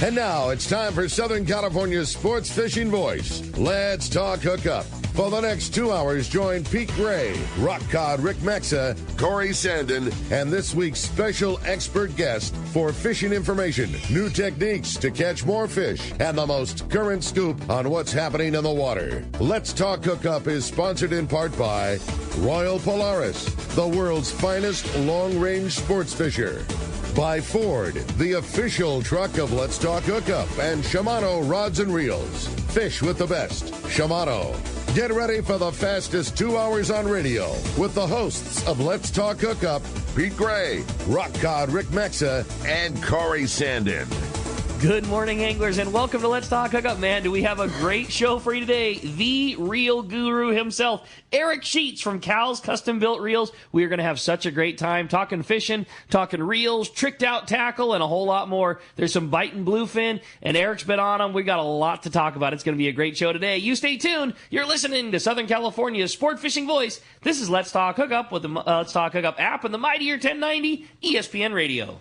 And now it's time for Southern California's sports fishing voice. Let's talk hookup. For the next 2 hours, join Pete Gray, Rock Cod Rick Maxa, Corey Sandin, and this week's special expert guest for fishing information, new techniques to catch more fish, and the most current scoop on what's happening in the water. Let's Talk Hookup is sponsored in part by Royal Polaris, the world's finest long-range sports fisher. By Ford, the official truck of Let's Talk Hookup, and Shimano Rods and Reels. Fish with the best. Shimano. Get ready for the fastest 2 hours on radio with the hosts of Let's Talk Hookup, Pete Gray, Rock Cod Rick Maxa, and Corey Sandin. Good morning, anglers, and welcome to Let's Talk Hookup. Man, do we have a great show for you today. The reel guru himself, Eric Sheets from Cal's Custom Built Reels. We are going to have such a great time talking fishing, talking reels, tricked out tackle, and a whole lot more. There's some biting bluefin, and Eric's been on them. We got a lot to talk about. It's going to be a great show today. You stay tuned. You're listening to Southern California's sport fishing voice. This is Let's Talk Hookup with the Let's Talk Hookup app and the mightier 1090 ESPN Radio.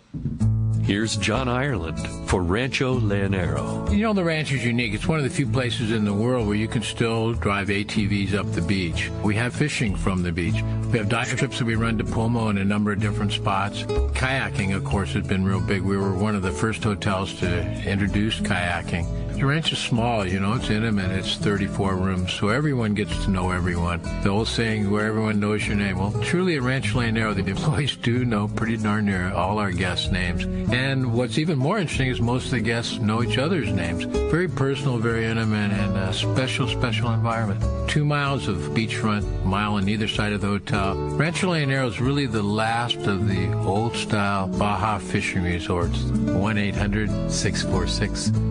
Here's John Ireland for Rancho Leonero. You know, the ranch is unique. It's one of the few places in the world where you can still drive ATVs up the beach. We have fishing from the beach. We have dive trips that we run to Pomo in a number of different spots. Kayaking, of course, has been real big. We were one of the first hotels to introduce kayaking. The ranch is small, you know, it's intimate. It's 34 rooms, so everyone gets to know everyone. The old saying, where everyone knows your name. Well, truly at Rancho Leonero, the employees do know pretty darn near all our guests' names. And what's even more interesting is most of the guests know each other's names. Very personal, very intimate, and a special, special environment. 2 miles of beachfront, a mile on either side of the hotel. Rancho Leonero is really the last of the old-style Baja fishing resorts. 1-800-646-2252.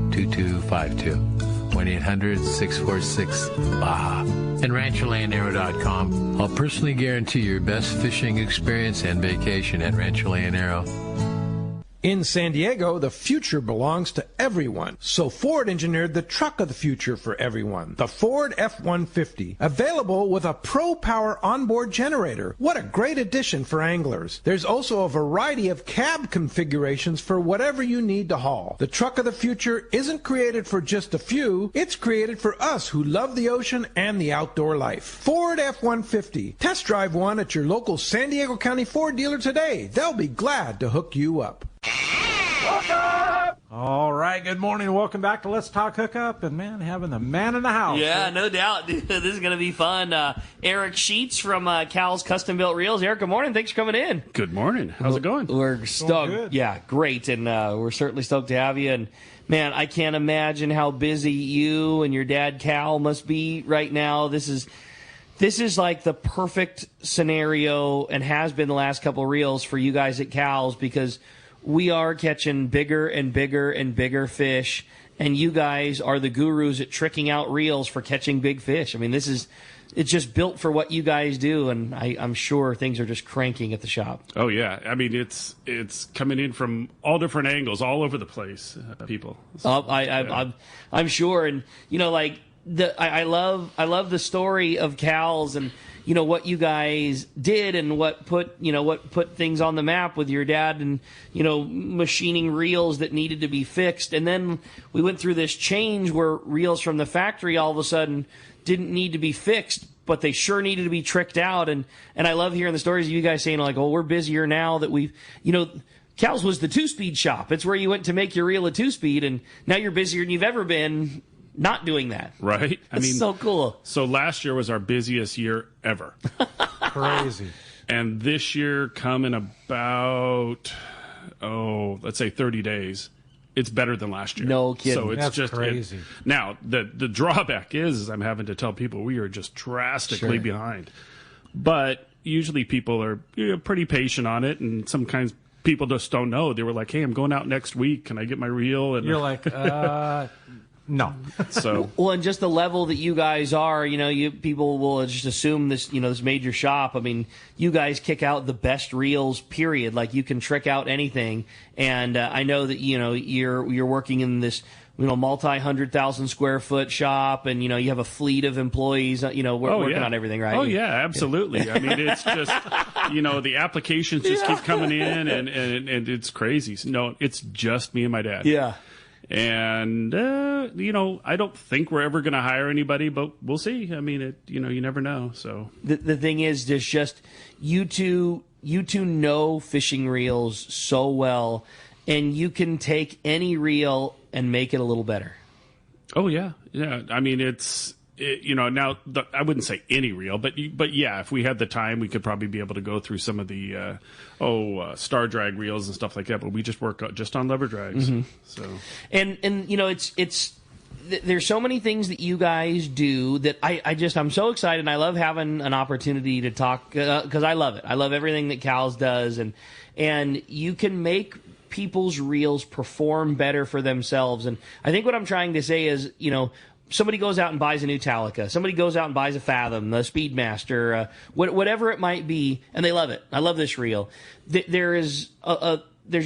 1-800-646-BAJA. And RanchoLeonero.com. I'll personally guarantee your best fishing experience and vacation at Rancho Leonero. In San Diego, the future belongs to everyone. So Ford engineered the truck of the future for everyone, the Ford F-150, available with a Pro Power onboard generator. What a great addition for anglers. There's also a variety of cab configurations for whatever you need to haul. The truck of the future isn't created for just a few. It's created for us who love the ocean and the outdoor life. Ford F-150. Test drive one at your local San Diego County Ford dealer today. They'll be glad to hook you up. All right, good morning. Welcome back to Let's Talk Hookup. And, man, having the man in the house. Yeah, no doubt. This is going to be fun. Eric Sheets from Cal's Custom Built Reels. Eric, good morning. Thanks for coming in. Good morning. How's it going? We're stoked. Yeah, great. And we're certainly stoked to have you. And, man, I can't imagine how busy you and your dad, Cal, must be right now. This is like the perfect scenario and has been the last couple of reels for you guys at Cal's because we are catching bigger and bigger and bigger fish, and you guys are the gurus at tricking out reels for catching big fish. I mean, it's just built for what you guys do, and I'm sure things are just cranking at the shop. Oh, yeah. I mean, it's coming in from all different angles, all over the place, people. So, I'm sure, and, you know, like, I love the story of Cal's and, you know, what you guys did and what put things on the map with your dad and, you know, machining reels that needed to be fixed. And then we went through this change where reels from the factory all of a sudden didn't need to be fixed, but they sure needed to be tricked out. And I love hearing the stories of you guys saying, like, oh, we're busier now that we've, you know, Cal's was the 2-speed shop. It's where you went to make your reel a 2-speed, and now you're busier than you've ever been not doing that. Right? I mean, so cool. So last year was our busiest year ever. Crazy. And this year, come in about, let's say 30 days, it's better than last year. No kidding. So it's That's just crazy. Now, the drawback is I'm having to tell people we are just drastically behind. But usually people are pretty patient on it, and sometimes people just don't know. They were like, hey, I'm going out next week. Can I get my reel? And You're like, no. So well, and just the level that you guys are, you know, people will just assume this, you know, this major shop. I mean, you guys kick out the best reels, period. Like, you can trick out anything. And I know that, you know, you're working in this, you know, multi-100,000 square foot shop, and, you know, you have a fleet of employees, you know, working on everything, right? Oh, yeah, absolutely. Yeah. I mean, it's just, you know, the applications just keep coming in, and it's crazy. No, it's just me and my dad. Yeah. And, I don't think we're ever going to hire anybody, but we'll see. I mean, you never know. So the thing is, there's just you two know fishing reels so well, and you can take any reel and make it a little better. Oh, yeah. Yeah. I mean, I wouldn't say any reel, but yeah, if we had the time, we could probably be able to go through some of the star drag reels and stuff like that. But we just work just on lever drags. Mm-hmm. So and it's there's so many things that you guys do that I'm so excited, and I love having an opportunity to talk because I love it. I love everything that Cal's does, and you can make people's reels perform better for themselves. And I think what I'm trying to say is, somebody goes out and buys a new Talica. Somebody goes out and buys a Fathom, the Speedmaster, whatever it might be, and they love it. I love this reel. There's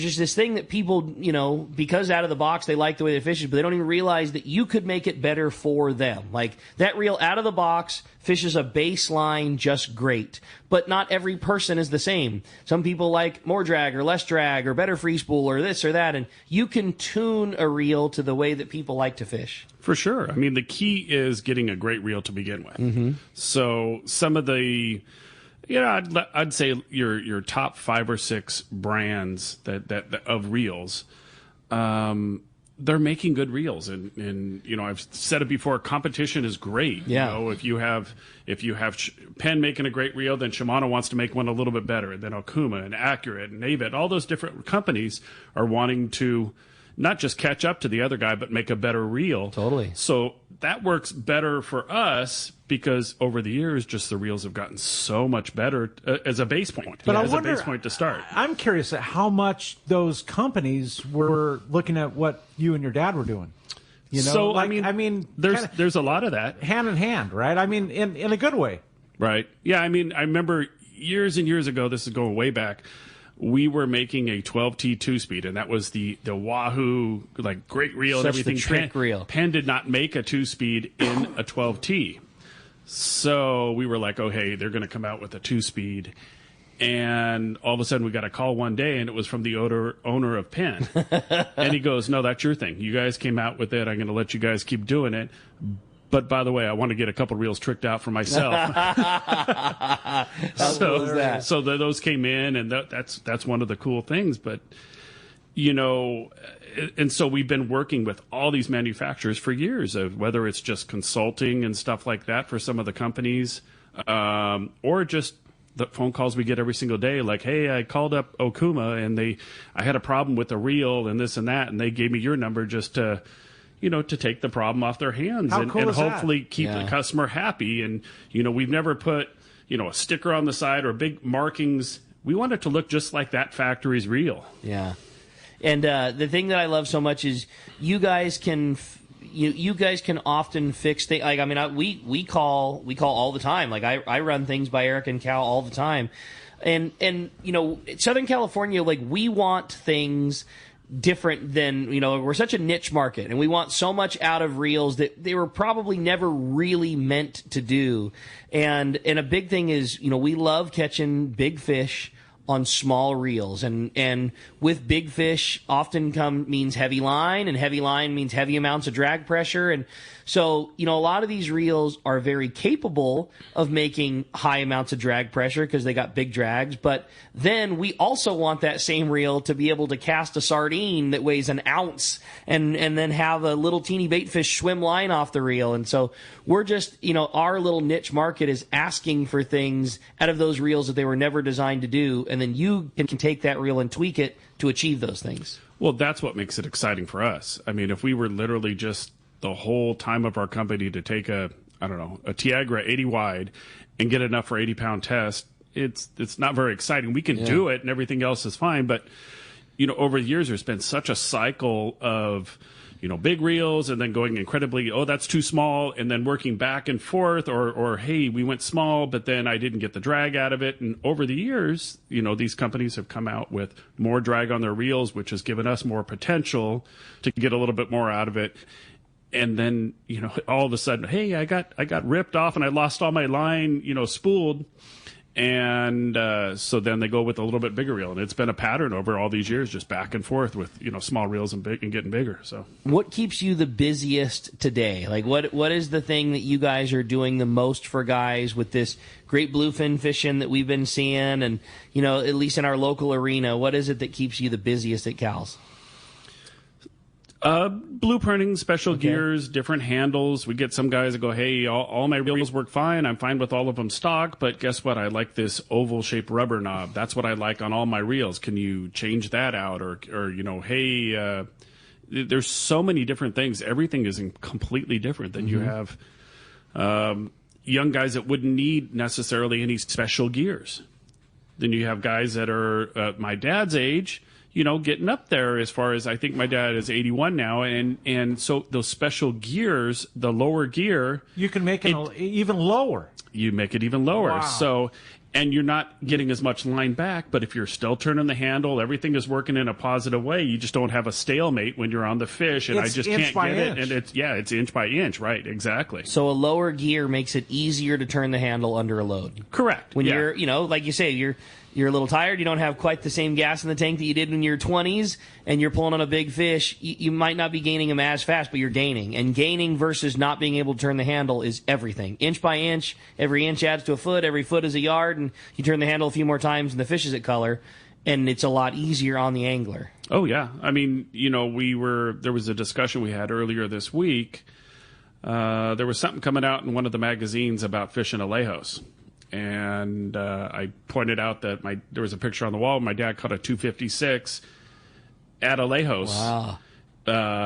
just this thing that people, because out of the box they like the way they fish it, but they don't even realize that you could make it better for them. Like that reel out of the box fishes a baseline just great, but not every person is the same. Some people like more drag or less drag or better free spool or this or that, and you can tune a reel to the way that people like to fish. For sure. I mean, the key is getting a great reel to begin with. Mm-hmm. So some of the, I'd say your top 5 or 6 brands that of reels, they're making good reels, and I've said it before. Competition is great. Yeah. If you have Penn making a great reel, then Shimano wants to make one a little bit better. Then Okuma and Accurate and Avet, all those different companies are wanting to not just catch up to the other guy, but make a better reel. Totally. So that works better for us because over the years, just the reels have gotten so much better as a base point. But I as wonder, a base point to start. I'm curious at how much those companies were looking at what you and your dad were doing. So I mean, there's a lot of that hand in hand, right? I mean, in a good way. Right. Yeah. I mean, I remember years and years ago. This is going way back. We were making a 12T 2-speed, and that was the Wahoo, like, great reel and everything. The trick reel. Penn did not make a 2-speed in a 12T. So we were like, oh, hey, they're going to come out with a 2-speed. And all of a sudden we got a call one day, and it was from the owner of Penn. And he goes, no, that's your thing. You guys came out with it. I'm going to let you guys keep doing it. But by the way, I want to get a couple reels tricked out for myself. So those came in, and that's one of the cool things. But and so we've been working with all these manufacturers for years, of whether it's just consulting and stuff like that for some of the companies, or just the phone calls we get every single day, like, hey, I called up Okuma and I had a problem with the reel and this and that, and they gave me your number just to take the problem off their hands and hopefully keep the customer happy. And, we've never put, a sticker on the side or big markings. We want it to look just like that factory's reel. Yeah. And the thing that I love so much is you guys can often fix things. Like, I mean, we call all the time. Like I run things by Eric and Cal all the time. And Southern California, like, we want things different than, we're such a niche market, and we want so much out of reels that they were probably never really meant to do. And a big thing is, we love catching big fish on small reels, and with big fish often means heavy line, and heavy line means heavy amounts of drag pressure. And so, a lot of these reels are very capable of making high amounts of drag pressure because they got big drags. But then we also want that same reel to be able to cast a sardine that weighs an ounce and then have a little teeny bait fish swim line off the reel. And so we're just, our little niche market is asking for things out of those reels that they were never designed to do. And then you can take that reel and tweak it to achieve those things. Well, that's what makes it exciting for us. I mean, if we were literally just the whole time of our company to take a Tiagra 80 wide and get enough for 80-pound test, it's not very exciting. We can do it and everything else is fine. But, over the years, there's been such a cycle of, big reels and then going incredibly, oh, that's too small, and then working back and forth, or hey, we went small, but then I didn't get the drag out of it. And over the years, these companies have come out with more drag on their reels, which has given us more potential to get a little bit more out of it. And then, all of a sudden, hey, I got ripped off and I lost all my line, spooled. And so then they go with a little bit bigger reel, and it's been a pattern over all these years, just back and forth with small reels and big and getting bigger. So, what keeps you the busiest today? Like, what is the thing that you guys are doing the most for guys with this great bluefin fishing that we've been seeing, and at least in our local arena, what is it that keeps you the busiest at Cal's? Blueprinting, special gears, different handles. We get some guys that go, hey, all my reels work fine. I'm fine with all of them stock, but guess what? I like this oval-shaped rubber knob. That's what I like on all my reels. Can you change that out? Or hey, there's so many different things. Everything is completely different than you have young guys that wouldn't need necessarily any special gears. Then you have guys that are my dad's age, getting up there as far as I think my dad is 81 now. And so those special gears, the lower gear. You can make it even lower. You make it even lower. Wow. So, and you're not getting as much line back, but if you're still turning the handle, everything is working in a positive way. You just don't have a stalemate when you're on the fish, and I just can't get it. And it's inch by inch, right? Exactly. So a lower gear makes it easier to turn the handle under a load. Correct. When you're, like you say, you're a little tired, you don't have quite the same gas in the tank that you did when you're 20s, and you're pulling on a big fish, you might not be gaining them as fast, but you're gaining. And gaining versus not being able to turn the handle is everything. Inch by inch, every inch adds to a foot, every foot is a yard, and you turn the handle a few more times and the fish is at color, and it's a lot easier on the angler. Oh, yeah. I mean, there was a discussion we had earlier this week. There was something coming out in one of the magazines about fishing Alejos. And I pointed out that there was a picture on the wall. My dad caught a 256 at Alejos. Wow.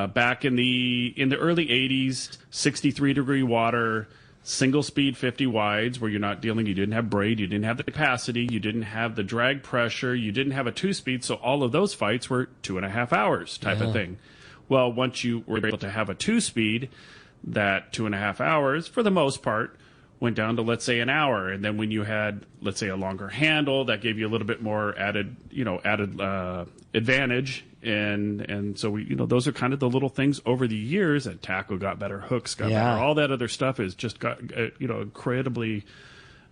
Back in the early 80s, 63-degree water, single-speed 50 wides, where you didn't have braid, you didn't have the capacity, you didn't have the drag pressure, you didn't have a 2-speed, so all of those fights were 2.5 hours type of thing. Well, once you were able to have a 2-speed, that 2.5 hours, for the most part, went down to, let's say, an hour. And then when you had, let's say, a longer handle, that gave you a little bit more added advantage. And so those are kind of the little things over the years. And tackle got better, hooks got better. All that other stuff has just got, incredibly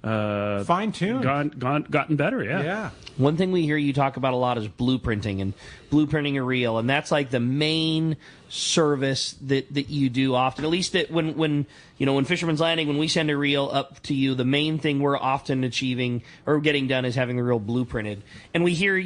fine-tuned. Gotten better, yeah. One thing we hear you talk about a lot is blueprinting and blueprinting a reel, and that's like the main service that you do often. At least that when Fisherman's Landing, when we send a reel up to you, the main thing we're often achieving or getting done is having the reel blueprinted. And we hear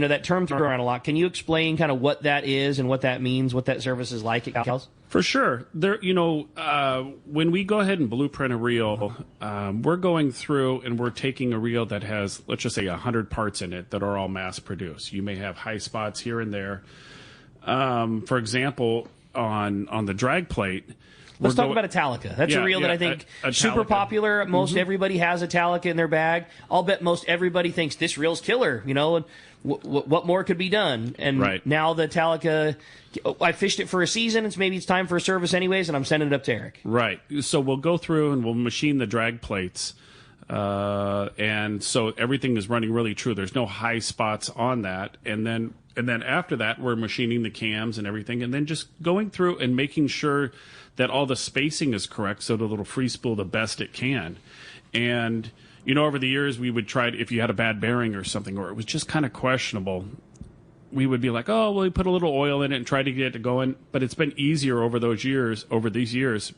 that term thrown around a lot. Can you explain kind of what that is and what that means, what that service is like at Cal's? For sure. When we go ahead and blueprint a reel, we're going through and we're taking a reel that has, let's just say, 100 parts in it that are all mass produced. You may have high spots here and there. For example, on the drag plate. Let's talk about Italica. That's a reel that I think super popular. Most everybody has Italica in their bag. I'll bet most everybody thinks this reel's killer, and what more could be done? And now the Italica, I fished it for a season. It's time for a service anyways, and I'm sending it up to Eric. Right. So we'll go through and we'll machine the drag plates. And so everything is running really true. There's no high spots on that. And then after that, we're machining the cams and everything, and then just going through and making sure that all the spacing is correct so that it'll free spool the best it can. And, over the years, we would try if you had a bad bearing or something, or it was just kind of questionable, we would be like, oh, well, we put a little oil in it and try to get it to going. But it's been easier over these years,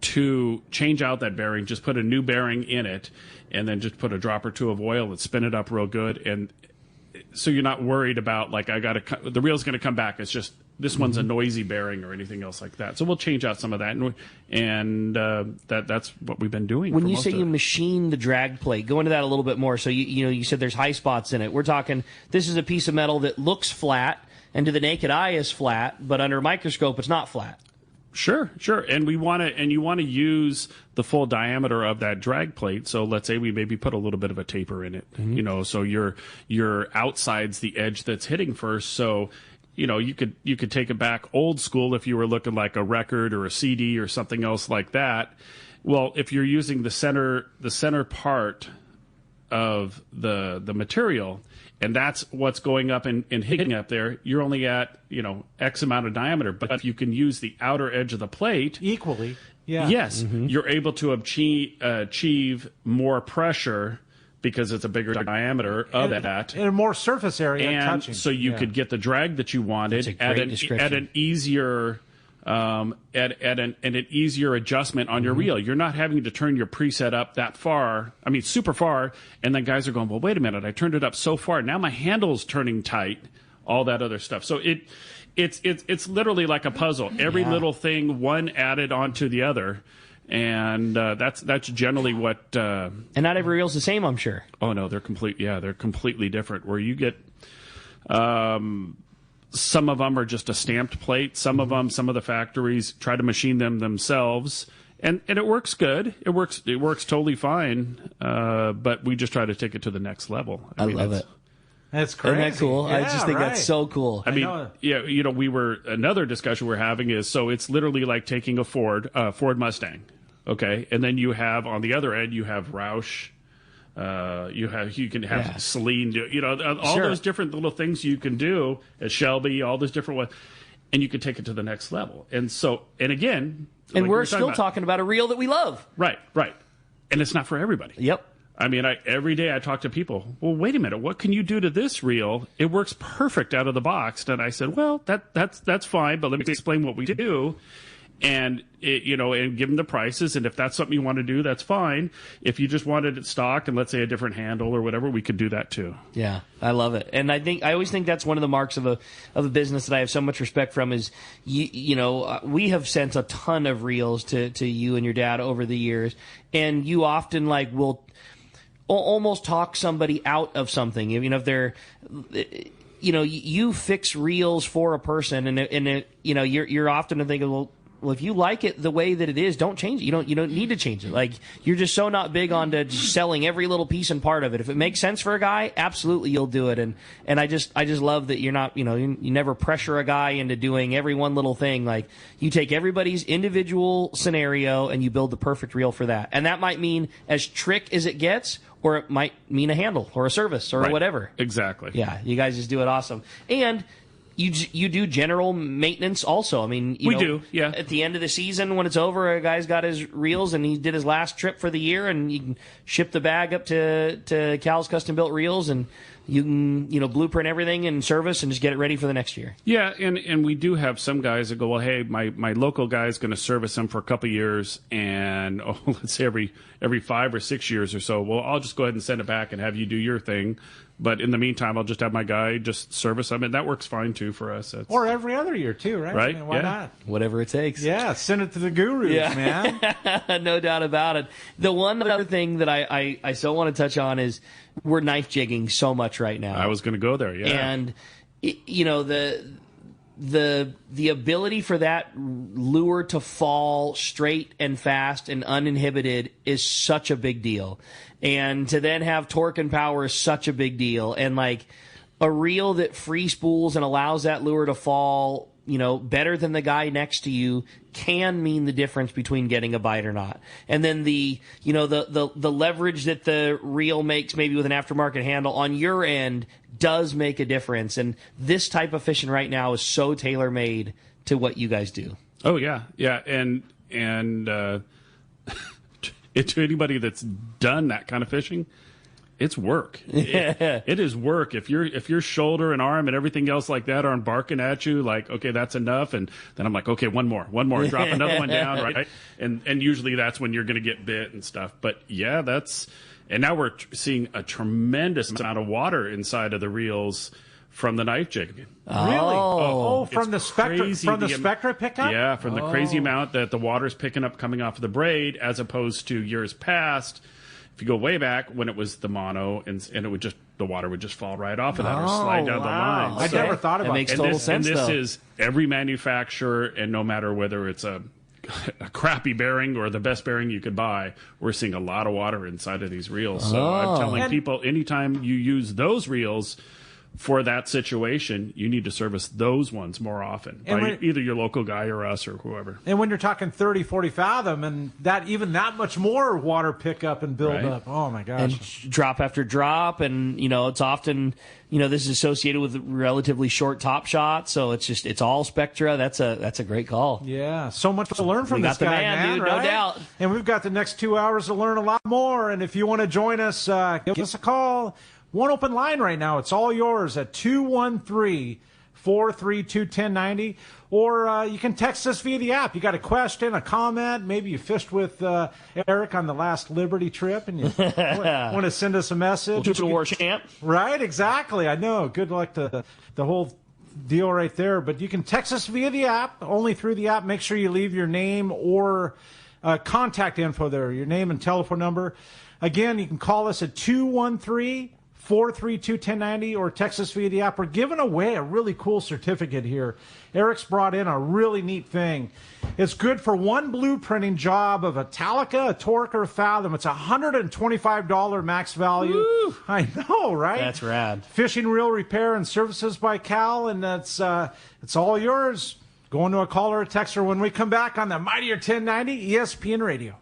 to change out that bearing, just put a new bearing in it, and then just put a drop or two of oil and spin it up real good. And so you're not worried about, the reel's going to come back. It's just, this one's a noisy bearing or anything else like that. So we'll change out some of that, and that's what we've been doing. When you say you machine the drag plate, go into that a little bit more. So you said there's high spots in it. We're talking, this is a piece of metal that looks flat, and to the naked eye is flat, but under a microscope it's not flat. Sure. And you want to use the full diameter of that drag plate. So let's say we maybe put a little bit of a taper in it, so your outside's the edge that's hitting first. So, you could take it back old school if you were looking like a record or a CD or something else like that. Well, if you're using the center part of the material, and that's what's going up and hitting up there, you're only at, X amount of diameter. But if you can use the outer edge of the plate equally, yes, you're able to achieve more pressure because it's a bigger diameter of that. And a more surface area And touching. so you could get the drag that you wanted That's a at great an description. easier at an easier adjustment on your reel. You're not having to turn your preset up that far. I mean, super far. And then guys are going, well, wait a minute, I turned it up so far. Now my handle's turning tight. All that other stuff. So it's literally like a puzzle. Every little thing, one added onto the other. And that's generally what. And not every reel's the same, I'm sure. Oh no, they're completely different. Where you get, some of them are just a stamped plate. Some of the factories try to machine them themselves, and it works good. It works totally fine. But we just try to take it to the next level. I love it. That's crazy. Isn't that cool? I just think that's so cool. I mean, another discussion we're having is, so it's literally like taking a Ford Mustang, okay, and then you have on the other end you have Roush, you can have Celine, all those different little things you can do at Shelby, all those different ones, and you can take it to the next level. And so, and again, and like we're still talking about a reel that we love. Right, and it's not for everybody. Yep. I mean, every day I talk to people, well, wait a minute, what can you do to this reel? It works perfect out of the box. And I said, well, that's fine, but let me explain what we do. And, and give them the prices. And if that's something you want to do, that's fine. If you just wanted it stock and let's say a different handle or whatever, we could do that too. Yeah, I love it. And I always think that's one of the marks of a business that I have so much respect from is, we have sent a ton of reels to you and your dad over the years. And you often will almost talk somebody out of something. If they're, you fix reels for a person, and you're often thinking, well, if you like it the way that it is, don't change it. You don't need to change it. Like, you're just so not big on just selling every little piece and part of it. If it makes sense for a guy, absolutely you'll do it. And I just love that you're not, you never pressure a guy into doing every one little thing. Like, you take everybody's individual scenario and you build the perfect reel for that. And that might mean as trick as it gets, or it might mean a handle or a service or whatever. Exactly. Yeah, you guys just do it awesome. And you do general maintenance also. I mean, we do, yeah. At the end of the season, when it's over, a guy's got his reels and he did his last trip for the year, and you can ship the bag up to Cal's Custom Built Reels, and you can blueprint everything and service and just get it ready for the next year. Yeah, and we do have some guys that go, well, hey, my local guy is going to service them for a couple of years, and let's say every 5 or 6 years or so. Well, I'll just go ahead and send it back and have you do your thing. But in the meantime, I'll just have my guy just service them, and that works fine too for us. Or every other year too, right? Right? I mean, why not? Whatever it takes. Yeah, send it to the gurus, man. No doubt about it. The one other thing that I so want to touch on is we're knife jigging so much right now. I was going to go there, yeah. And the ability for that lure to fall straight and fast and uninhibited is such a big deal. And to then have torque and power is such a big deal. And like a reel that free spools and allows that lure to fall, better than the guy next to you can mean the difference between getting a bite or not. And then the leverage that the reel makes maybe with an aftermarket handle on your end does make a difference. And this type of fishing right now is so tailor-made to what you guys do. Oh, yeah. Yeah. And to anybody that's done that kind of fishing, it's work. It is work. If your shoulder and arm and everything else like that aren't barking at you, like, okay, that's enough. And then I'm like, okay, one more, drop another one down, right? And usually that's when you're going to get bit and stuff. But yeah, and now we're seeing a tremendous amount of water inside of the reels from the knife jig. Really? Oh, from the Spectra pickup? Yeah, from the crazy amount that the water's picking up coming off of the braid, as opposed to years past. If you go way back when it was the mono, and it would just, the water would just fall right off of that or slide down the line. I never thought about that. Makes total sense. And this though. is every manufacturer, and no matter whether it's a crappy bearing or the best bearing you could buy, we're seeing a lot of water inside of these reels. So I'm telling people, anytime you use those reels for that situation, you need to service those ones more often by either your local guy or us or whoever. And when you're talking 30, 40 fathom and that much more water pickup and build up, oh my gosh. And drop after drop, and it's often this is associated with relatively short top shots, so it's all Spectra. That's a great call. Yeah, so much to learn from this guy, man, dude, right? no doubt. And we've got the next 2 hours to learn a lot more. And if you want to join us, give us a call. One open line right now. It's all yours at 213-432-1090. Or you can text us via the app. You got a question, a comment. Maybe you fished with Eric on the last Liberty trip and you want to send us a message. We'll do war champ. Right, exactly. I know. Good luck to the whole deal right there. But you can text us via the app, only through the app. Make sure you leave your name or contact info there, your name and telephone number. Again, you can call us at 213-432-1090 or text us via the app. We're giving away a really cool certificate here. Eric's brought in a really neat thing. It's good for one blueprinting job of a Talica, a Torque, or a Fathom. It's $125 max value. Woo! I know, right? That's rad. Fishing reel repair and services by Cal, and it's all yours. Going to a caller or texter when we come back on the Mightier 1090 ESPN Radio.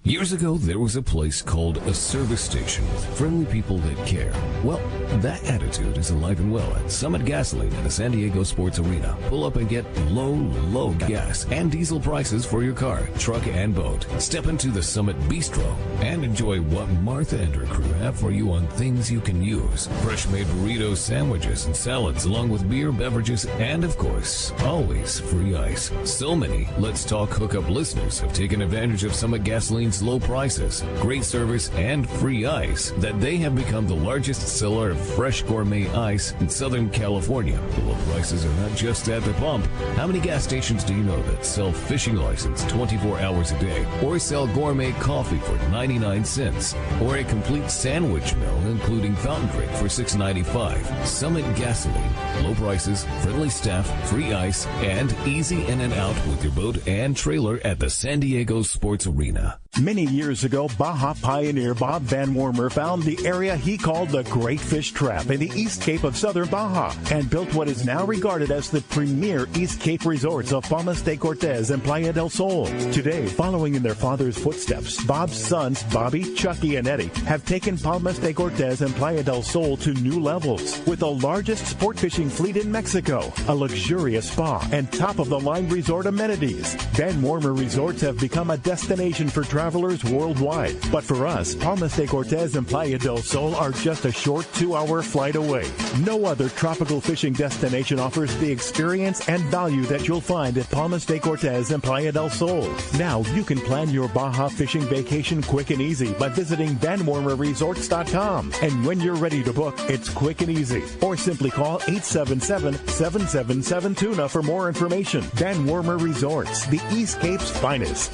Years ago, there was a place called a service station with friendly people that care. Well, that attitude is alive and well at Summit Gasoline in the San Diego Sports Arena. Pull up and get low gas and diesel prices for your car, truck, and boat. Step into the Summit Bistro and enjoy what Martha and her crew have for you on things you can use. Fresh-made burritos, sandwiches, and salads, along with beer, beverages, and, of course, always free ice. So many Let's Talk Hookup listeners have taken advantage of Summit Gasoline's low prices, great service, and free ice that they have become the largest seller of fresh gourmet ice in Southern California. The low prices are not just at the pump. How many gas stations do you know that sell fishing license 24 hours a day, or sell gourmet coffee for 99 cents, or a complete sandwich meal including fountain drink for $6.95? Summit Gasoline. Low prices, friendly staff, free ice, and easy in and out with your boat and trailer at the San Diego Sports Arena. Many years ago, Baja pioneer Bob Van Wormer found the area he called the Great Fish Trap in the East Cape of Southern Baja and built what is now regarded as the premier East Cape resorts of Palmas de Cortez and Playa del Sol. Today, following in their father's footsteps, Bob's sons, Bobby, Chucky, and Eddie, have taken Palmas de Cortez and Playa del Sol to new levels with the largest sport fishing fleet in Mexico, a luxurious spa, and top-of-the-line resort amenities. Van Wormer Resorts have become a destination for travelers worldwide. But for us, Palmas de Cortez and Playa del Sol are just a short 2-hour flight away. No other tropical fishing destination offers the experience and value that you'll find at Palmas de Cortez and Playa del Sol. Now you can plan your Baja fishing vacation quick and easy by visiting VanWarmerResorts.com. And when you're ready to book, it's quick and easy. Or simply call 877-777-TUNA for more information. Van Wormer Resorts, the East Cape's finest.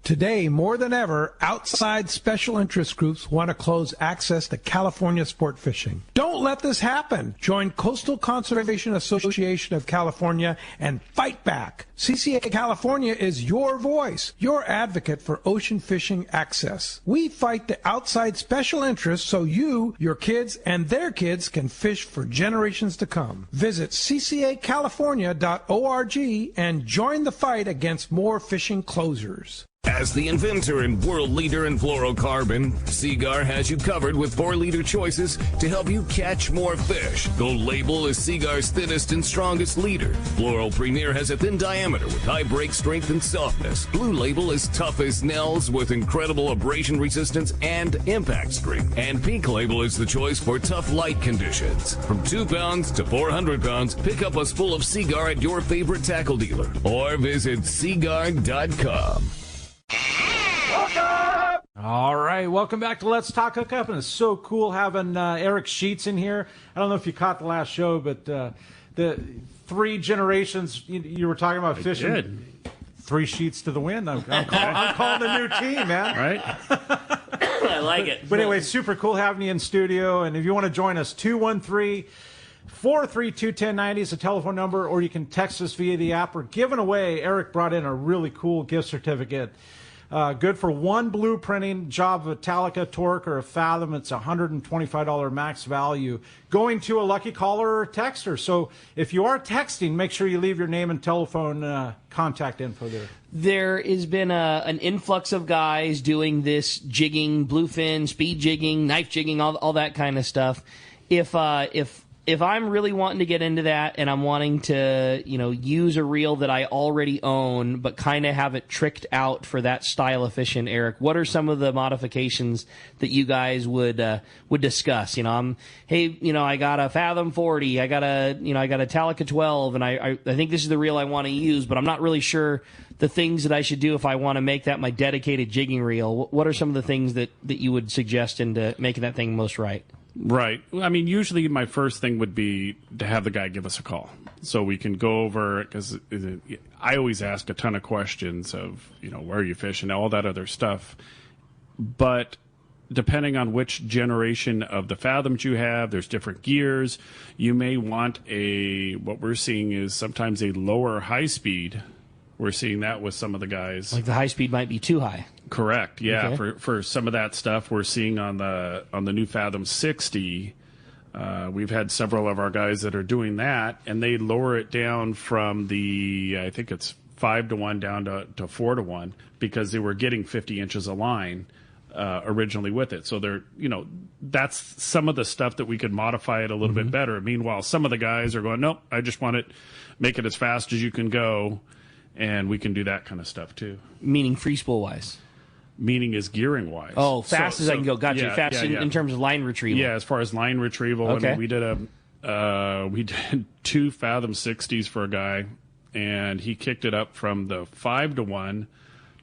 Today, more than ever, outside special interest groups want to close access to California sport fishing. Don't let this happen. Join Coastal Conservation Association of California and fight back. CCA California is your voice, your advocate for ocean fishing access. We fight the outside special interests so you, your kids, and their kids can fish for generations to come. Visit ccacalifornia.org and join the fight against more fishing closures. As the inventor and world leader in fluorocarbon, Seagar has you covered with 4-liter choices to help you catch more fish. Gold Label is Seagar's thinnest and strongest leader. Fluoro Premier has a thin diameter with high break strength and softness. Blue Label is tough as nails with incredible abrasion resistance and impact strength. And Pink Label is the choice for tough light conditions. From 2 pounds to 400 pounds, pick up a spool of Seagar at your favorite tackle dealer or visit Seagar.com. All right, welcome back to Let's Talk Hookup, and it's so cool having Eric Sheets in here. I don't know if you caught the last show, but the 3 generations you were talking about fishing. Did. 3 sheets to the wind. I'm calling a new team, man. Right? I like it. But anyway, super cool having you in studio, and if you want to join us, 213-432-1090 is the telephone number, or you can text us via the app. We're giving away, Eric brought in a really cool gift certificate. Good for one blueprinting job of Italica, torque, or a Fathom. It's $125 max value going to a lucky caller or texter. So if you are texting, make sure you leave your name and telephone contact info there. There has been an influx of guys doing this jigging, bluefin, speed jigging, knife jigging, all that kind of stuff. If I'm really wanting to get into that and I'm wanting to, use a reel that I already own but kind of have it tricked out for that style of fishing, Eric, what are some of the modifications that you guys would discuss? I got a Fathom 40, I got a Italica 12, and I think this is the reel I want to use, but I'm not really sure the things that I should do if I want to make that my dedicated jigging reel. What are some of the things that you would suggest into making that thing most right? Right. I mean, usually my first thing would be to have the guy give us a call so we can go over, because I always ask a ton of questions of, where are you fishing, all that other stuff. But depending on which generation of the Fathoms you have, there's different gears. You may want what we're seeing is sometimes a lower high speed. We're seeing that with some of the guys. Like the high speed might be too high. Correct. Yeah. Okay. For some of that stuff we're seeing on the new Fathom 60, we've had several of our guys that are doing that, and they lower it down from I think it's 5-to-1 down to 4-to-1 because they were getting 50 inches of line originally with it. So that's some of the stuff that we could modify it a little bit better. Meanwhile, some of the guys are going, nope, I just want it, make it as fast as you can go. And we can do that kind of stuff too. Meaning free spool wise? Meaning is gearing wise. Oh, fast as I can go. Gotcha. Yeah, fast in terms of line retrieval. Yeah, as far as line retrieval. Okay. I mean, we did 2 Fathom 60s for a guy, and he kicked it up from the 5-to-1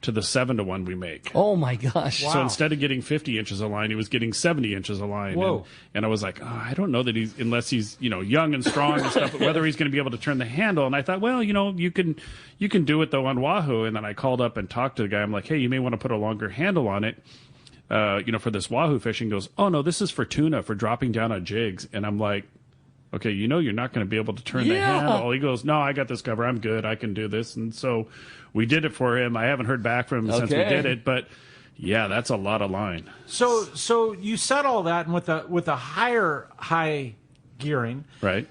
to the 7-to-1 we make. Oh my gosh. Wow. So instead of getting 50 inches of line, he was getting 70 inches of line. Whoa. And I was like, I don't know that unless he's, young and strong and stuff, whether he's going to be able to turn the handle. And I thought, well, you can do it though on Wahoo. And then I called up and talked to the guy. I'm like, hey, you may want to put a longer handle on it, for this Wahoo fishing. He goes, oh no, this is for tuna, for dropping down on jigs. And I'm like, okay, you're not going to be able to turn the handle. He goes, no, I got this cover. I'm good. I can do this. And so we did it for him. I haven't heard back from him since we did it, but yeah, that's a lot of line. So you said all that, and with a high gearing, right?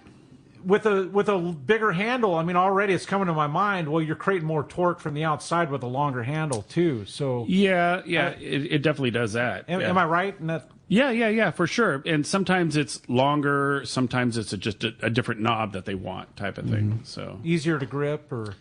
With a bigger handle, I mean, already it's coming to my mind. Well, you're creating more torque from the outside with a longer handle too. So it definitely does that. Am I right in that? Yeah, for sure. And sometimes it's longer. Sometimes it's just a different knob that they want, type of thing. So easier to grip, or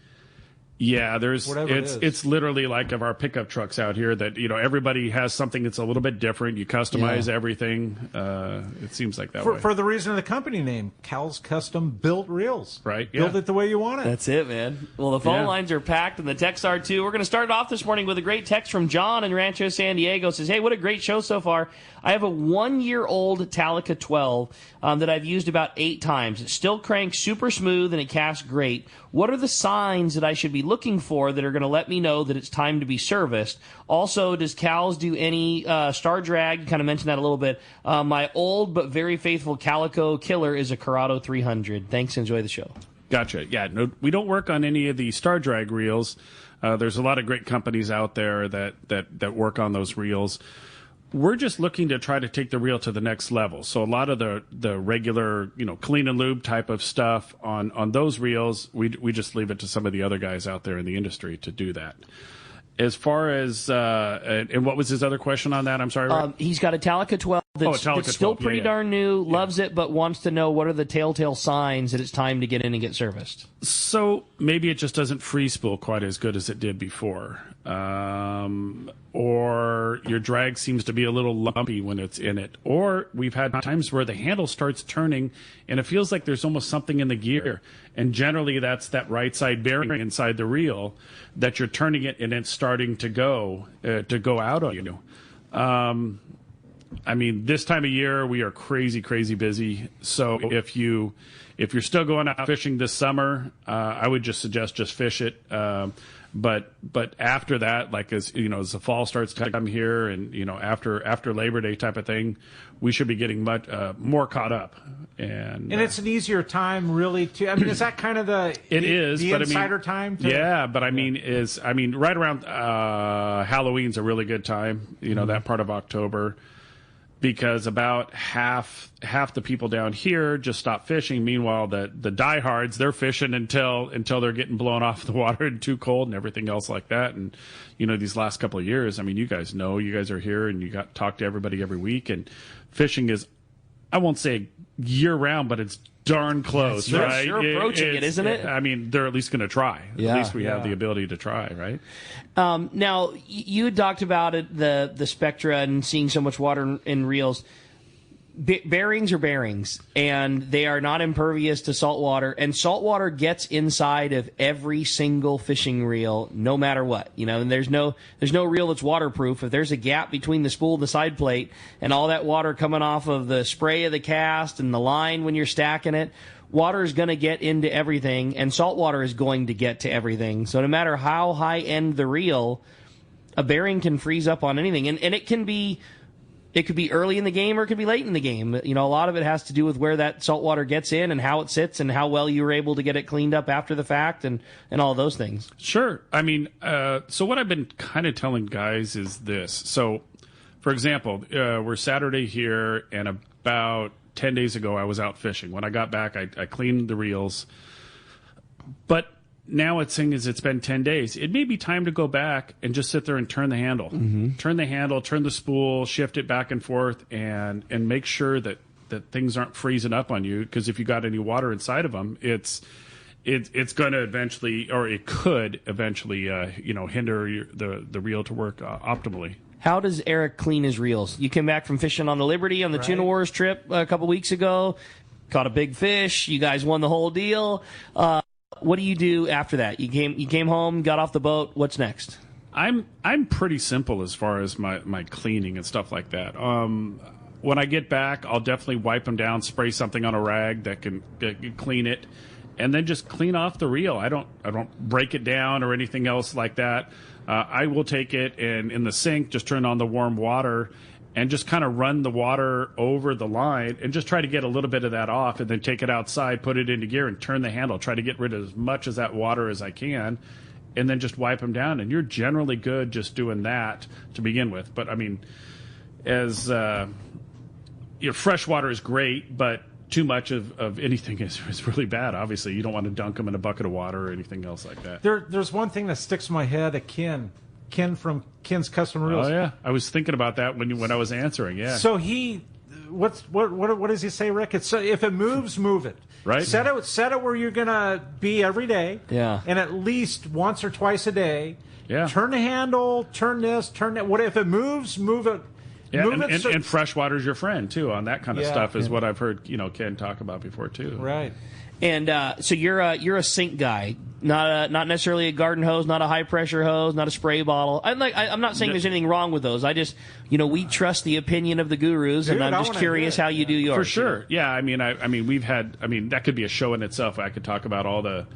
it's literally like of our pickup trucks out here that everybody has something that's a little bit different. You customize everything. It seems like that way. For the reason of the company name, Cal's Custom Built Reels. Right. Build it the way you want it. That's it, man. Well, the phone lines are packed and the texts are too. We're going to start off this morning with a great text from John in Rancho San Diego. Says, hey, what a great show so far. I have a 1-year-old Italica 12 that I've used about 8 times. It still cranks super smooth and it casts great. What are the signs that I should be looking for that are going to let me know that it's time to be serviced? Also, does Cal's do any star drag? You kind of mentioned that a little bit. My old but very faithful Calico killer is a Corrado 300. Thanks. Enjoy the show. Gotcha. Yeah, no, we don't work on any of the star drag reels. There's a lot of great companies out there that work on those reels. We're just looking to try to take the reel to the next level. So a lot of the regular, clean and lube type of stuff on those reels, we just leave it to some of the other guys out there in the industry to do that. As far as and what was his other question on that? I'm sorry. He's got a Italica 12 that's still pretty darn new, loves it, but wants to know what are the telltale signs that it's time to get in and get serviced. So maybe it just doesn't free spool quite as good as it did before. Or your drag seems to be a little lumpy when it's in it. Or we've had times where the handle starts turning and it feels like there's almost something in the gear. And generally that's that right side bearing inside the reel that you're turning it and it's starting to go out on you. I mean, this time of year we are crazy busy. So if you're still going out fishing this summer, I would just suggest just fish it. But after that, like as the fall starts to come here, and after Labor Day type of thing, we should be getting much more caught up. And it's an easier time, really. Is that kind of the insider time? Yeah, but I mean, right around Halloween's a really good time. That part of October. Because about half the people down here just stop fishing. Meanwhile, the diehards, they're fishing until they're getting blown off the water and too cold and everything else like that. And these last couple of years, I mean, you guys are here and you talk to everybody every week. And fishing is, I won't say year round, but it's darn close, right? You're approaching it, isn't it? I mean, they're at least going to try. Yeah. At least we have the ability to try, right? Now, you had talked about it, the spectra and seeing so much water in reels. Bearings are bearings, and they are not impervious to salt water. And salt water gets inside of every single fishing reel, no matter what. And there's no reel that's waterproof. If there's a gap between the spool and the side plate, and all that water coming off of the spray of the cast and the line when you're stacking it, water is going to get into everything, and salt water is going to get to everything. So no matter how high end the reel, a bearing can freeze up on anything, and it can be. It could be early in the game or it could be late in the game. A lot of it has to do with where that salt water gets in and how it sits and how well you were able to get it cleaned up after the fact and all those things. Sure. I mean, so what I've been kind of telling guys is this. So, for example, we're Saturday here, and about 10 days ago I was out fishing. When I got back, I cleaned the reels. But now it's been 10 days. It may be time to go back and just sit there and turn the handle. Mm-hmm. Turn the handle, turn the spool, shift it back and forth, and make sure that things aren't freezing up on you, because if you got any water inside of them, it's going to eventually, or it could eventually, hinder the reel to work optimally. How does Eric clean his reels? You came back from fishing on the Liberty on the Tuna Wars trip a couple weeks ago, caught a big fish. You guys won the whole deal. What do you do after that? You came home, got off the boat. What's next? I'm pretty simple as far as my cleaning and stuff like that. When I get back, I'll definitely wipe them down, spray something on a rag that can clean it, and then just clean off the reel. I don't break it down or anything else like that. I will take it and in the sink, just turn on the warm water and just kind of run the water over the line and just try to get a little bit of that off, and then take it outside, put it into gear, and turn the handle. Try to get rid of as much of that water as I can, and then just wipe them down. And you're generally good just doing that to begin with. But, I mean, as fresh water is great, but too much of anything is really bad. Obviously, you don't want to dunk them in a bucket of water or anything else like that. There's one thing that sticks in my head, Ken from Ken's Custom Reels. Oh yeah, I was thinking about that when I was answering. Yeah. So what does he say, Rick? It's if it moves, move it. Right. Set it where you're gonna be every day. Yeah. And at least once or twice a day. Yeah. Turn the handle. Turn this. Turn that. What if it moves? Move it. Yeah, and fresh water's your friend too on that kind of stuff is what I've heard Ken talk about before too. Right. And so you're a sink guy, not necessarily a garden hose, not a high pressure hose, not a spray bottle. I'm not saying there's anything wrong with those. I just we trust the opinion of the gurus, and I'm just curious how you do yours. For sure, yeah. I mean, we've had. I mean, that could be a show in itself. I could talk about all the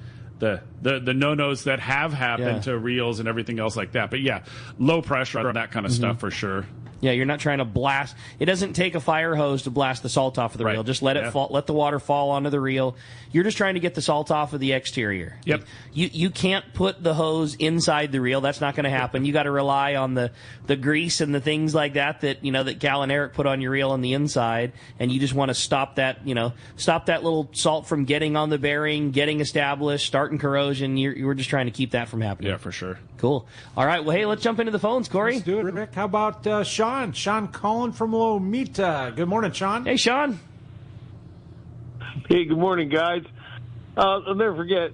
no-nos that have happened to reels and everything else like that. But yeah, low pressure, that kind of stuff for sure. Yeah, you're not trying to blast. It doesn't take a fire hose to blast the salt off of the reel. Just let it fall. Let the water fall onto the reel. You're just trying to get the salt off of the exterior. Yep. You can't put the hose inside the reel. That's not going to happen. You got to rely on the grease and the things like that that Cal and Eric put on your reel on the inside, and you just want to stop that little salt from getting on the bearing, getting established, starting corrosion. You're just trying to keep that from happening. Yeah, for sure. Cool. All right. Well, hey, let's jump into the phones, Corey. Let's do it, Rick. How about Sean? Sean calling from Lomita. Good morning, Sean. Hey, Sean. Hey, good morning, guys. I'll never forget,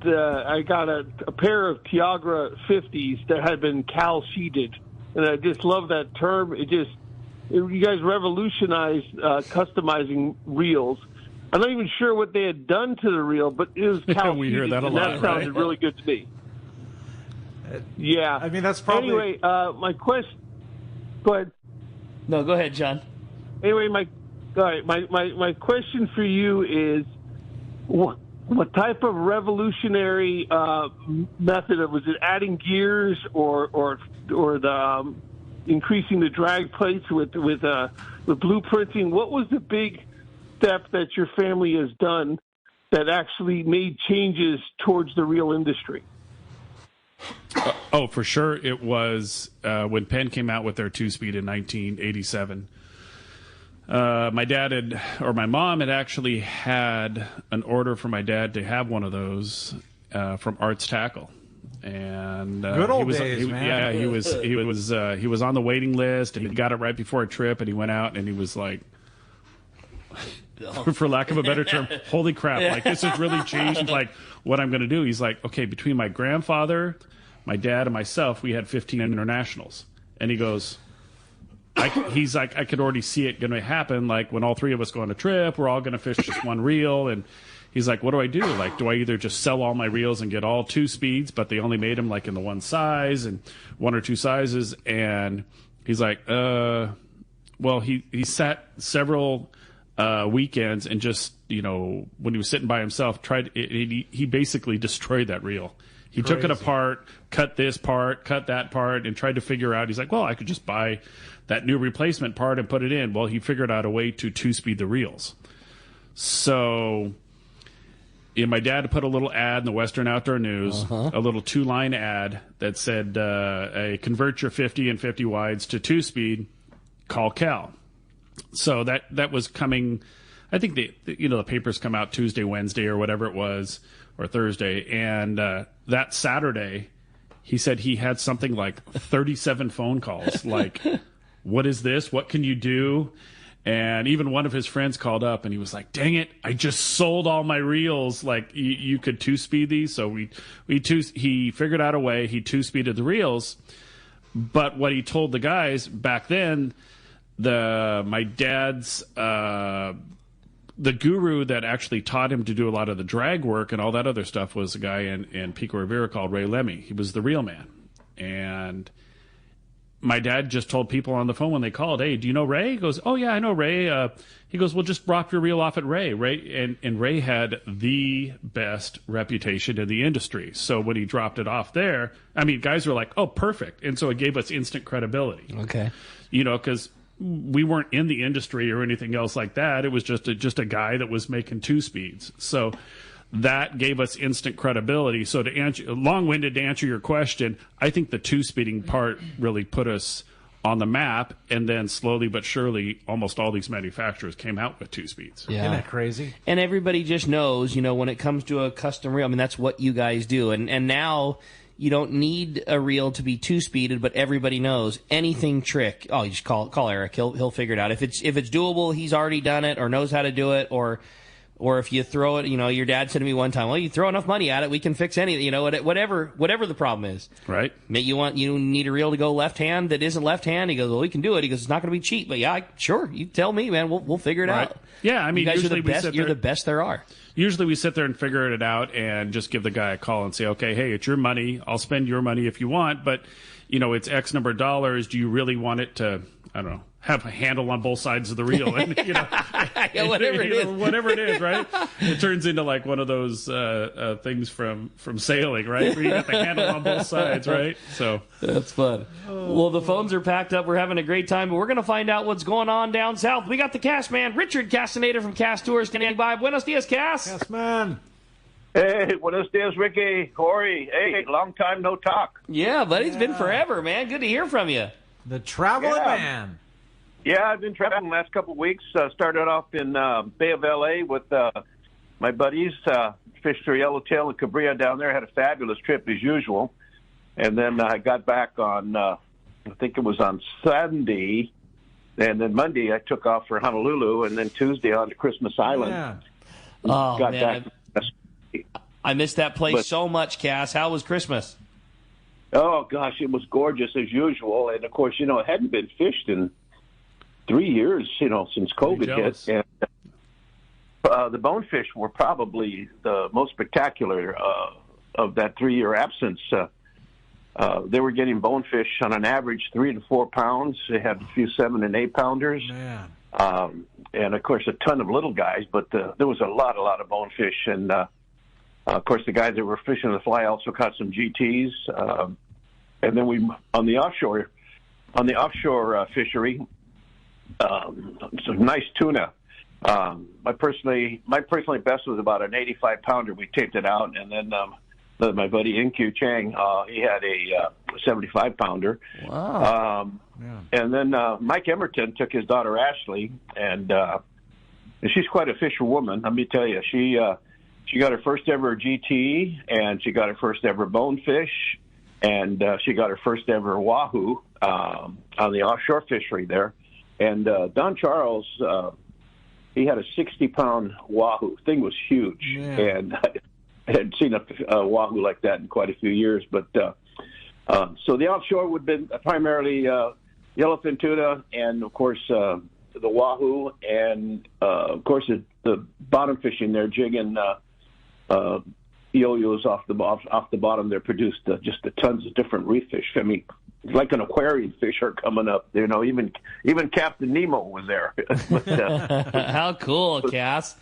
I got a pair of Tiagra 50s that had been cal sheeted, and I just love that term. You guys revolutionized customizing reels. I'm not even sure what they had done to the reel, but it was cal sheeted. We hear that a lot, and that sounded really good to me. Yeah. I mean, that's probably... Anyway, my question... Go ahead. No, go ahead, John. Anyway, my question for you is, what type of revolutionary method was it? Adding gears or the increasing the drag plates with blueprinting? What was the big step that your family has done that actually made changes towards the reel industry? Oh, for sure. It was when Penn came out with their 2-speed in 1987. My mom had actually had an order for my dad to have one of those from Arts Tackle. And good old days, man. Yeah, he was on the waiting list, and he got it right before a trip, and he went out and he was like, for lack of a better term, holy crap, like this has really changed like what I'm going to do. He's like, okay, between my grandfather, my dad, and myself, we had 15 internationals. And he goes, he's like, I could already see it going to happen. Like when all three of us go on a trip, we're all going to fish just one reel. And he's like, what do I do? Like, do I either just sell all my reels and get all 2 speeds, but they only made them like in the one size and 1 or 2 sizes? And he's like, well, he sat several weekends and just, when he was sitting by himself, he basically destroyed that reel. He took it apart, cut this part, cut that part, and tried to figure out, he's like, well, I could just buy that new replacement part and put it in. Well, he figured out a way to 2-speed the reels. So my dad put a little ad in the Western Outdoor News, a little 2-line ad that said, convert your 50 and 50 wides to 2-speed, call Cal. So that was coming. I think the papers come out Tuesday, Wednesday, or whatever it was, or Thursday, and that Saturday, he said he had something like 37 phone calls. Like, what is this? What can you do? And even one of his friends called up, and he was like, "Dang it! I just sold all my reels. Like, you could 2-speed these." So he figured out a way. He 2-speeded the reels, but what he told the guys back then. My dad's the guru that actually taught him to do a lot of the drag work and all that other stuff was a guy in Pico Rivera called Ray Lemmy. He was the reel man. And my dad just told people on the phone when they called, "Hey, do you know Ray?" He goes, "Oh, yeah, I know Ray." He goes, "Well, just drop your reel off at Ray." And Ray had the best reputation in the industry. So when he dropped it off there, I mean, guys were like, "Oh, perfect." And so it gave us instant credibility. Okay. Because we weren't in the industry or anything else like that. It was just a guy that was making 2 speeds. So that gave us instant credibility. So long-winded to answer your question, I think the 2-speeding part really put us on the map, and then slowly but surely, almost all these manufacturers came out with 2 speeds. Yeah. Isn't that crazy? And everybody just knows, when it comes to a custom reel, I mean, that's what you guys do. And now you don't need a reel to be 2-speeded, but everybody knows anything trick. Oh, you just call Eric. He'll figure it out. If it's doable, he's already done it or knows how to do it. Or if you throw it, your dad said to me one time, "Well, you throw enough money at it, we can fix anything." Whatever the problem is. Right. You need a reel to go left hand that isn't left hand. He goes, "Well, we can do it." He goes, "It's not going to be cheap, but yeah, sure. You tell me, man. We'll figure it out." Yeah, I mean, you guys usually are the best. You're the best there are. Usually we sit there and figure it out and just give the guy a call and say, "Okay, hey, it's your money. I'll spend your money if you want, but it's X number of dollars. Do you really want it to, I don't know, have a handle on both sides of the reel?" And whatever it is, right? It turns into like one of those things from sailing, right? Where you got the handle on both sides, right? So that's fun. Well, the phones are packed up. We're having a great time, but we're going to find out what's going on down south. We got the Cast Man, Richard Castaneda from Cast Tours, standing by. Buenos dias, Cast. Yes, man. Hey, buenos dias, Ricky, Corey. Hey, long time no talk. Yeah, buddy, it's been forever, man. Good to hear from you. The traveling man. Yeah, I've been traveling the last couple of weeks. Started off in Bay of LA with my buddies. Fished through Yellowtail and Cabrera down there. Had a fabulous trip as usual. And then I got back on, I think it was on Sunday. And then Monday I took off for Honolulu. And then Tuesday on to Christmas Island. Yeah. Oh, got man. back. I missed that place so much, Cass. How was Christmas? Oh, gosh, it was gorgeous as usual. And, of course, it hadn't been fished in 3 years, since COVID hit. And the bonefish were probably the most spectacular of that 3-year absence. they were getting bonefish on an average 3 to 4 pounds. They had a few 7 and 8 pounders. Man. And of course a ton of little guys, but there was a lot of bonefish. And of course the guys that were fishing the fly also caught some GTs. And then on the offshore fishery, some nice tuna. My personally best was about an 85 pounder. We taped it out, and then my buddy Inq Chang, he had a 75 pounder. Wow. And then Mike Emerton took his daughter Ashley, and she's quite a fisherwoman. Let me tell you, she got her first ever GT, and she got her first ever bonefish, and she got her first ever wahoo on the offshore fishery there. And Don Charles, he had a 60-pound wahoo. Thing was huge, and I hadn't seen a wahoo like that in quite a few years. But so the offshore would have been primarily yellowfin tuna, and of course the wahoo, and of course the bottom fishing there, jigging yo-yos off the bottom there produced just tons of different reef fish. I mean, like an aquarium fish are coming up. You know, even Captain Nemo was there. But, how cool, Cass!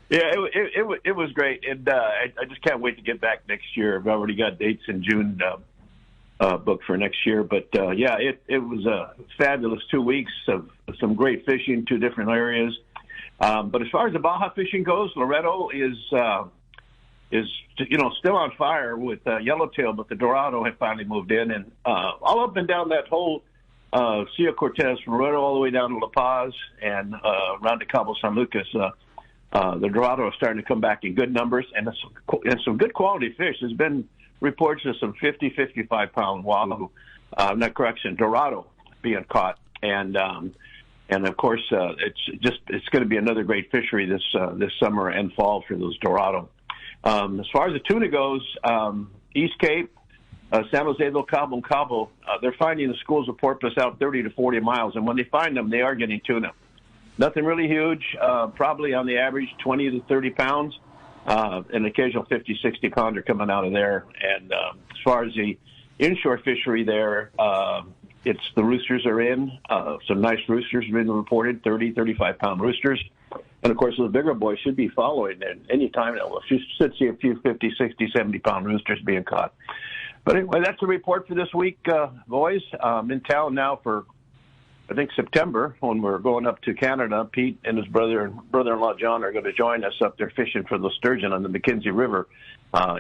Yeah, it was great, and I just can't wait to get back next year. I've already got dates in June booked for next year. But yeah, it was a fabulous 2 weeks of some great fishing, 2 different areas. But as far as the Baja fishing goes, Loretto is still on fire with yellowtail, but the Dorado had finally moved in, and all up and down that whole Silla Cortez, from Loretto all the way down to La Paz and around to Cabo San Lucas, the Dorado is starting to come back in good numbers, and some good quality fish. There's been reports of some 50, 55-pound wahoo, Dorado being caught, and of course it's going to be another great fishery this summer and fall for those Dorado. As far as the tuna goes, East Cape, San Jose del Cabo and Cabo, they're finding the schools of porpoise out 30 to 40 miles, and when they find them, they are getting tuna. Nothing really huge, probably on the average 20 to 30 pounds, an occasional 50, 60 pounder coming out of there. And as far as the inshore fishery there, it's the roosters are in. Some nice roosters have been reported, 30, 35-pound roosters. And, of course, the bigger boys should be following at any time now. You should see a few 50, 60, 70-pound roosters being caught. But anyway, that's the report for this week, boys. I'm in town now for, I think, September, when we're going up to Canada. Pete and his brother-in-law John are going to join us up there fishing for the sturgeon on the McKenzie River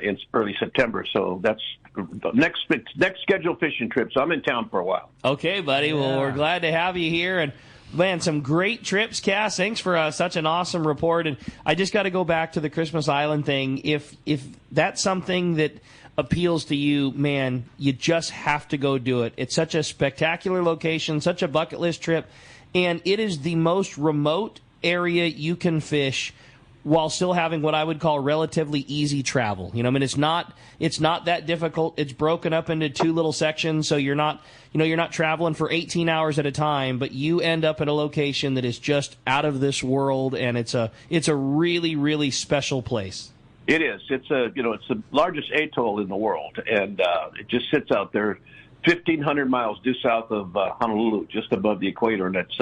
in early September. So that's the next scheduled fishing trip. So I'm in town for a while. Okay, buddy. Yeah. Well, we're glad to have you here. And man, some great trips, Cass. Thanks for such an awesome report. And I just got to go back to the Christmas Island thing. If that's something that appeals to you, man, you just have to go do it. It's such a spectacular location, such a bucket list trip, and it is the most remote area you can fish while still having what I would call relatively easy travel. You know, I mean, it's not that difficult. It's broken up into 2 little sections, so you're not traveling for 18 hours at a time, but you end up at a location that is just out of this world, and it's a really, really special place. It is. It's the largest atoll in the world, and it just sits out there 1,500 miles due south of Honolulu, just above the equator. And it's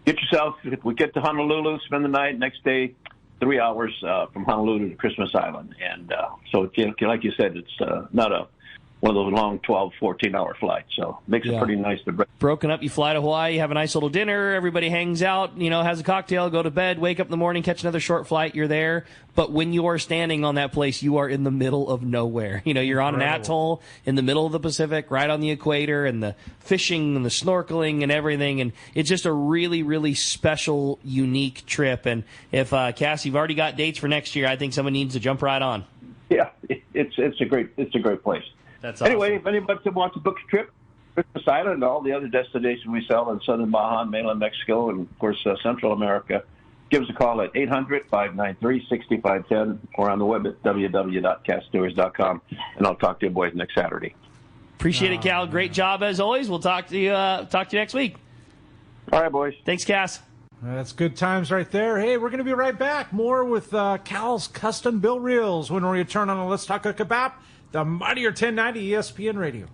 if we get to Honolulu, spend the night, next day, 3 hours from Honolulu to Christmas Island. And so, like you said, it's not one of those long 12, 14-hour flights. So it makes it pretty nice to break. Broken up, you fly to Hawaii, you have a nice little dinner, everybody hangs out, has a cocktail, go to bed, wake up in the morning, catch another short flight, you're there. But when you are standing on that place, you are in the middle of nowhere. You're on an atoll in the middle of the Pacific, right on the equator, and the fishing and the snorkeling and everything. And it's just a really, really special, unique trip. And if, Cass, you've already got dates for next year, I think someone needs to jump right on. Yeah, it's a great place. That's awesome. Anyway, if anybody wants to book a trip, Christmas Island and all the other destinations we sell in southern Baja, mainland Mexico, and, of course, Central America, give us a call at 800-593-6510 or on the web at www.casttours.com, and I'll talk to you boys next Saturday. Appreciate it, Cal. Great job, as always. We'll talk to you next week. All right, boys. Thanks, Cass. That's good times right there. Hey, we're going to be right back. More with Cal's Custom Built Reels when we return on the Let's Talk Hookup app, the Mightier 1090 ESPN Radio.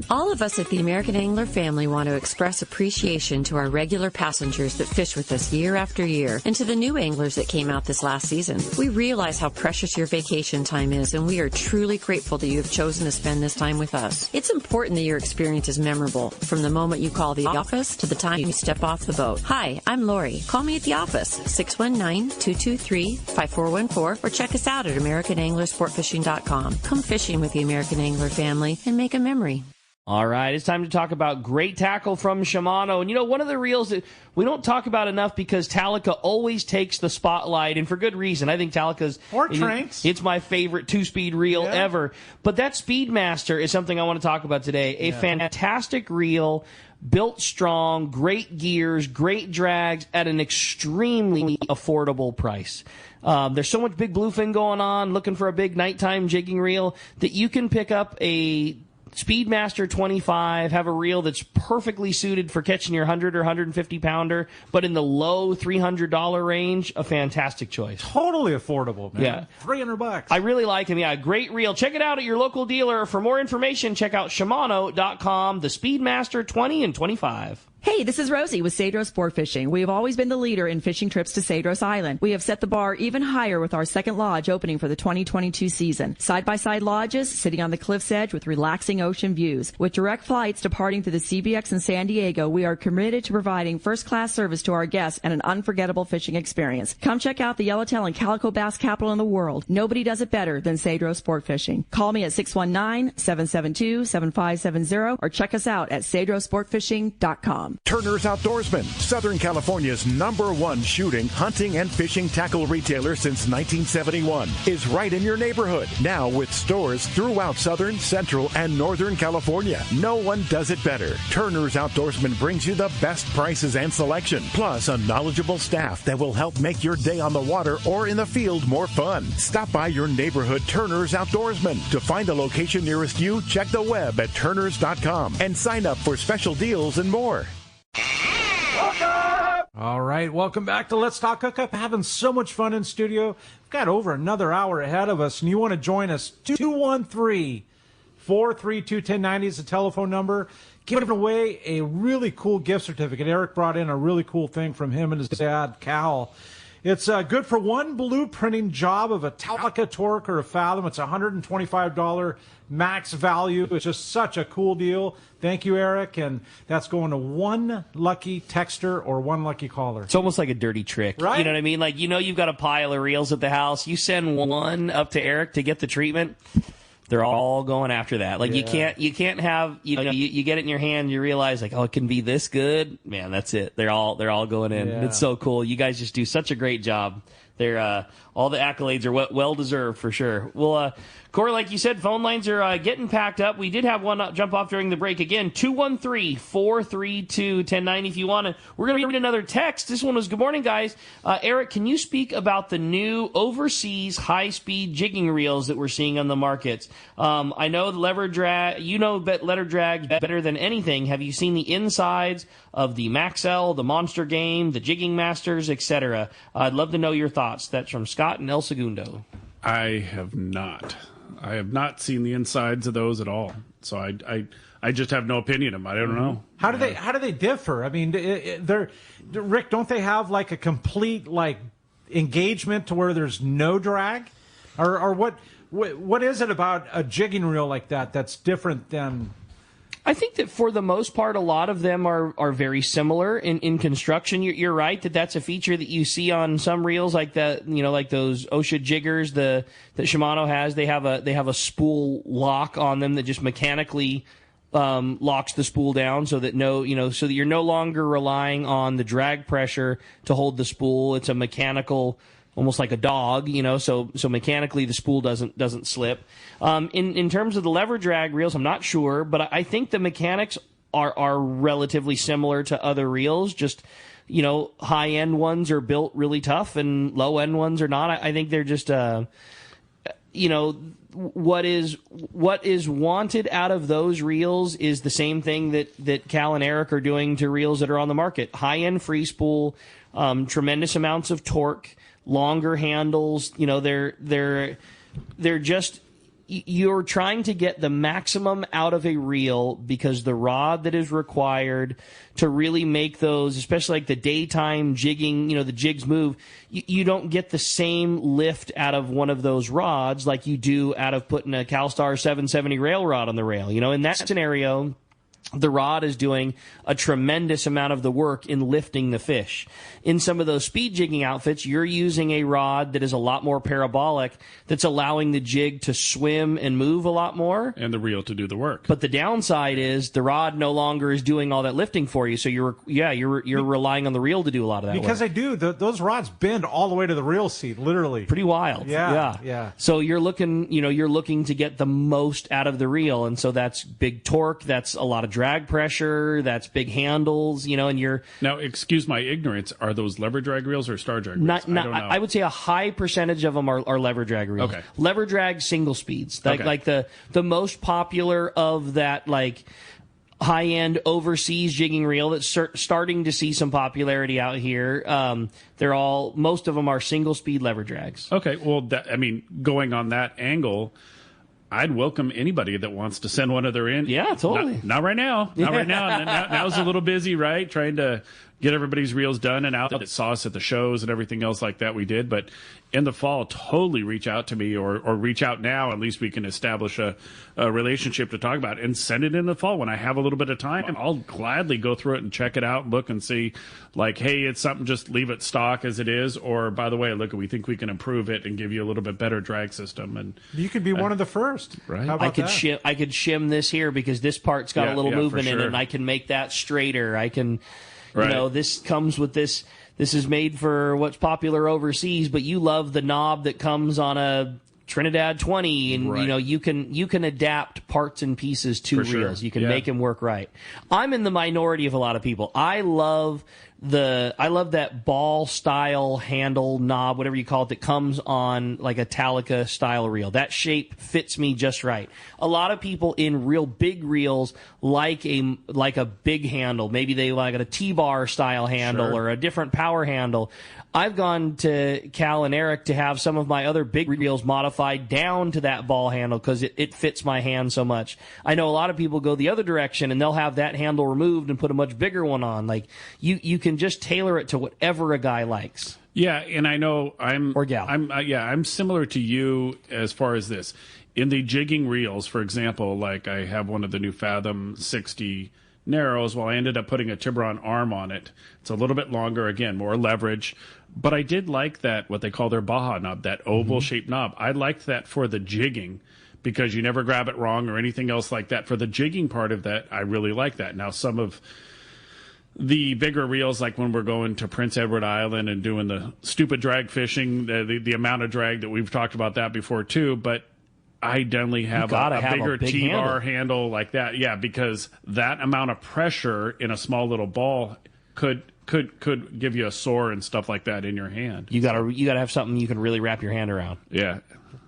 All of us at the American Angler family want to express appreciation to our regular passengers that fish with us year after year and to the new anglers that came out this last season. We realize how precious your vacation time is, and we are truly grateful that you have chosen to spend this time with us. It's important that your experience is memorable, from the moment you call the office to the time you step off the boat. Hi, I'm Lori. Call me at the office, 619-223-5414, or check us out at AmericanAnglerSportFishing.com. Come fishing with the American Angler family and make a memory. All right, it's time to talk about great tackle from Shimano. And, one of the reels that we don't talk about enough because Talica always takes the spotlight, and for good reason. I think Talica's... Or Tranks. It's my favorite two-speed reel ever. But that Speedmaster is something I want to talk about today. A fantastic reel, built strong, great gears, great drags at an extremely affordable price. There's so much big bluefin going on, looking for a big nighttime jigging reel, that you can pick up a Speedmaster 25, have a reel that's perfectly suited for catching your 100 or 150 pounder, but in the low $300 range, a fantastic choice. Totally affordable, man. Yeah. $300. I really like him. Yeah, great reel. Check it out at your local dealer. For more information, check out Shimano.com, the Speedmaster 20 and 25. Hey, this is Rosie with Cedros Sport Fishing. We have always been the leader in fishing trips to Cedros Island. We have set the bar even higher with our second lodge opening for the 2022 season. Side-by-side lodges sitting on the cliff's edge with relaxing ocean views. With direct flights departing to the CBX in San Diego, we are committed to providing first-class service to our guests and an unforgettable fishing experience. Come check out the yellowtail and calico bass capital in the world. Nobody does it better than Cedros Sport Fishing. Call me at 619-772-7570 or check us out at cedrosportfishing.com. Turner's Outdoorsman, Southern California's #1 shooting, hunting, and fishing tackle retailer since 1971, is right in your neighborhood. Now with stores throughout Southern, Central, and Northern California. No one does it better. Turner's Outdoorsman brings you the best prices and selection, plus a knowledgeable staff that will help make your day on the water or in the field more fun. Stop by your neighborhood Turner's Outdoorsman. To find a location nearest you, check the web at turners.com and sign up for special deals and more. All right, welcome back to Let's Talk Hookup. Having so much fun in studio. We've got over another hour ahead of us, and you want to join us. 213-432-1090 is the telephone number. Giving away a really cool gift certificate. Eric brought in a really cool thing from him and his dad, Cal. It's good for one blueprinting job of a Talica Torque or a Fathom. It's $125 max value. It's just such a cool deal. Thank you, Eric. And that's going to one lucky texter or one lucky caller. It's almost like a dirty trick. Right? You know what I mean? Like, you've got a pile of reels at the house. You send one up to Eric to get the treatment. They're all going after that. Like, you can't have, you get it in your hand, you realize, like, oh, it can be this good. Man, that's it. They're all going in. Yeah. It's so cool. You guys just do such a great job. They're, all the accolades are well deserved for sure. Well, Corey, like you said, phone lines are getting packed up. We did have one jump off during the break. Again, 213-432-1090 if you want to. We're going to read another text. This one was, good morning, guys. Eric, can you speak about the new overseas high-speed jigging reels that we're seeing on the markets? I know the lever drag, letter drag better than anything. Have you seen the insides of the Maxell, the Monster Game, the Jigging Masters, etc.? I'd love to know your thoughts. That's from Scott and El Segundo. I have not. I have not seen the insides of those at all. So I just have no opinion of them. I don't know. How do they differ? I mean, Rick, don't they have like a complete like engagement to where there's no drag, or what is it about a jigging reel like that that's different than? I think that for the most part, a lot of them are very similar in construction. You're right that's a feature that you see on some reels, like like those OSHA jiggers that Shimano has. They have a spool lock on them that just mechanically locks the spool down, so that so that you're no longer relying on the drag pressure to hold the spool. It's a mechanical, almost like a dog, so mechanically the spool doesn't slip. In terms of the lever drag reels, I'm not sure, but I think the mechanics are relatively similar to other reels. Just, high end ones are built really tough and low end ones are not. I think they're just, what is wanted out of those reels is the same thing that Cal and Eric are doing to reels that are on the market. High end free spool, tremendous amounts of torque, longer handles. They're just you're trying to get the maximum out of a reel because the rod that is required to really make those, especially like the daytime jigging, the jigs move, you don't get the same lift out of one of those rods like you do out of putting a CalStar 770 rail rod on the rail. In that scenario, the rod is doing a tremendous amount of the work in lifting the fish. In some of those speed jigging outfits, you're using a rod that is a lot more parabolic that's allowing the jig to swim and move a lot more. And the reel to do the work. But the downside is the rod no longer is doing all that lifting for you, so you're relying on the reel to do a lot of that because work. they do. Those rods bend all the way to the reel seat, literally. Pretty wild. Yeah. So you're looking to get the most out of the reel, and so that's big torque, that's a lot of drag pressure, that's big handles, and you're... Now, excuse my ignorance, are those lever drag reels or star drag reels? I would say a high percentage of them are lever drag reels. Okay. Lever drag single speeds. Like the most popular of that, like, high-end overseas jigging reel that's starting to see some popularity out here. Most of them are single-speed lever drags. Okay, well, going on that angle, I'd welcome anybody that wants to send one of their in. Yeah, totally. Not right now. Not right now. Now's a little busy, right? Trying to get everybody's reels done and out that saw us at the shows and everything else like that we did. But in the fall, totally reach out to me or reach out now. At least we can establish a relationship to talk about it and send it in the fall when I have a little bit of time. I'll gladly go through it and check it out and look and see, like, hey, it's something, just leave it stock as it is. Or, by the way, look, we think we can improve it and give you a little bit better drag system. And you could be one of the first. Right. How about I could shim this here because this part's got a little movement in it, and I can make that straighter. I can... this comes with this. This is made for what's popular overseas, but you love the knob that comes on a Trinidad 20, and you can adapt parts and pieces to reels. You can make them work right. I'm in the minority of a lot of people. I love that ball style handle knob, whatever you call it, that comes on like a Talica style reel. That shape fits me just right. A lot of people in real big reels like a big handle. Maybe they like a T-bar style handle or a different power handle. I've gone to Cal and Eric to have some of my other big reels modified down to that ball handle because it fits my hand so much. I know a lot of people go the other direction and they'll have that handle removed and put a much bigger one on. Like you can just tailor it to whatever a guy likes. Yeah, and I know or gal. I'm similar to you as far as this. In the jigging reels, for example, like I have one of the new Fathom 60 narrows. Well, I ended up putting a Tiburon arm on it. It's a little bit longer, again, more leverage. But I did like that, what they call their Baja knob, that oval-shaped knob. I liked that for the jigging because you never grab it wrong or anything else like that. For the jigging part of that, I really like that. Now, some of the bigger reels, like when we're going to Prince Edward Island and doing the stupid drag fishing, the amount of drag that we've talked about that before too, but I definitely have a bigger T-bar handle like that. Yeah, because that amount of pressure in a small little ball could give you a sore and stuff like that in your hand. You gotta have something you can really wrap your hand around. Yeah.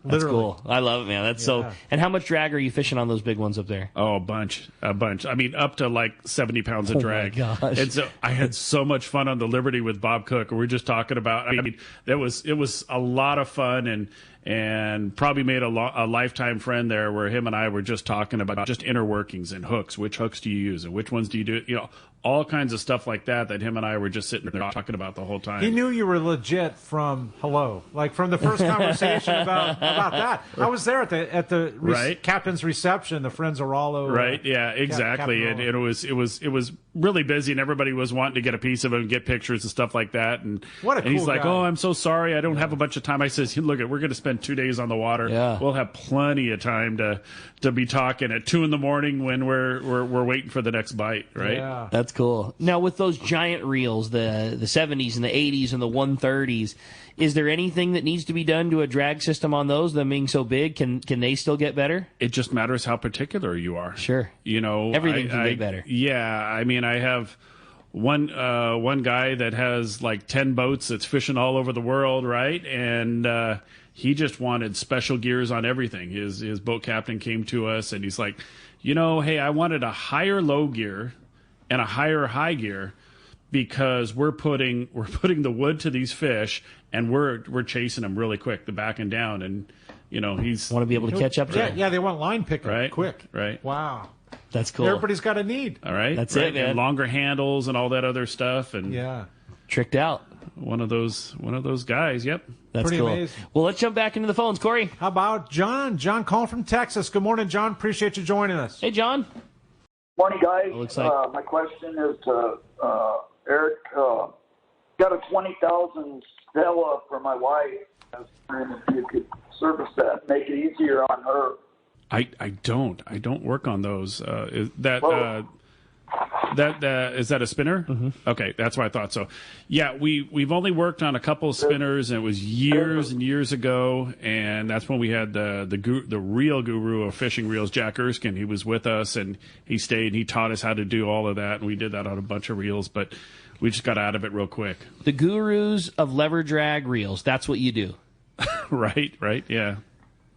That's cool. I love it, man. That's so. And how much drag are you fishing on those big ones up there? Oh, a bunch. I mean, up to like 70 pounds of drag. Oh my gosh. And so I had so much fun on the Liberty with Bob Cook. We were just talking about. I mean, it was a lot of fun and probably made a lifetime friend there. Where him and I were just talking about just inner workings and hooks. Which hooks do you use and which ones do you do? You know, all kinds of stuff like that him and I were just sitting there talking about the whole time. He knew you were legit from hello, like from the first conversation about that. I was there at the captain's reception, the Frenzarolo. Right? Yeah, exactly. And it was really busy, and everybody was wanting to get a piece of him and get pictures and stuff like that. And he's like, guy. "Oh, I'm so sorry, I don't have a bunch of time." I says, "Look, we're going to spend 2 days on the water. Yeah. We'll have plenty of time to be talking at 2 a.m. when we're waiting for the next bite." Right? Yeah. That's cool. Now, with those giant reels, the 70s and the 80s and the 130s, is there anything that needs to be done to a drag system on those, them being so big? Can they still get better? It just matters how particular you are. Sure. You know, everything can get better. Yeah. I mean, I have one guy that has like 10 boats that's fishing all over the world, right? And he just wanted special gears on everything. His boat captain came to us and he's like, hey, I wanted a higher low gear and a higher high gear because we're putting the wood to these fish and we're chasing them really quick, the back and down. And he's want to be able to catch up to him. Yeah, they want line picking right, quick. Right. Wow. That's cool. Everybody's got a need. All right. That's right. it, man. And longer handles and all that other stuff. And tricked out. One of those guys. Yep. That's pretty cool. amazing. Well, let's jump back into the phones, Corey. How about John? John calling from Texas. Good morning, John. Appreciate you joining us. Hey, John. Morning, guys. Looks like... my question is to Eric. Got a 20,000 Stella for my wife. I was wondering if you could service that, make it easier on her. I don't work on those. Is that a spinner? Mm-hmm. Okay, that's what I thought. So, yeah, we've only worked on a couple of spinners, and it was years and years ago. And that's when we had the real guru of fishing reels, Jack Erskine. He was with us, and he stayed. And he taught us how to do all of that, and we did that on a bunch of reels. But we just got out of it real quick. The gurus of lever drag reels. That's what you do. Right. Yeah.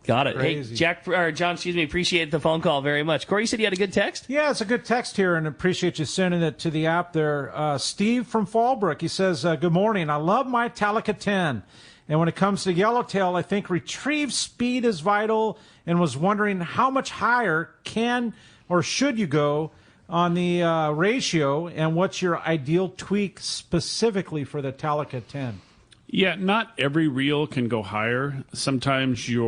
Got it. Crazy. Hey, John, appreciate the phone call very much. Corey, you said you had a good text? Yeah, it's a good text here, and appreciate you sending it to the app there. Steve from Fallbrook, he says, good morning. I love my Talica 10. And when it comes to yellowtail, I think retrieve speed is vital, and was wondering how much higher can or should you go on the ratio, and what's your ideal tweak specifically for the Talica 10? Yeah, not every reel can go higher. Sometimes some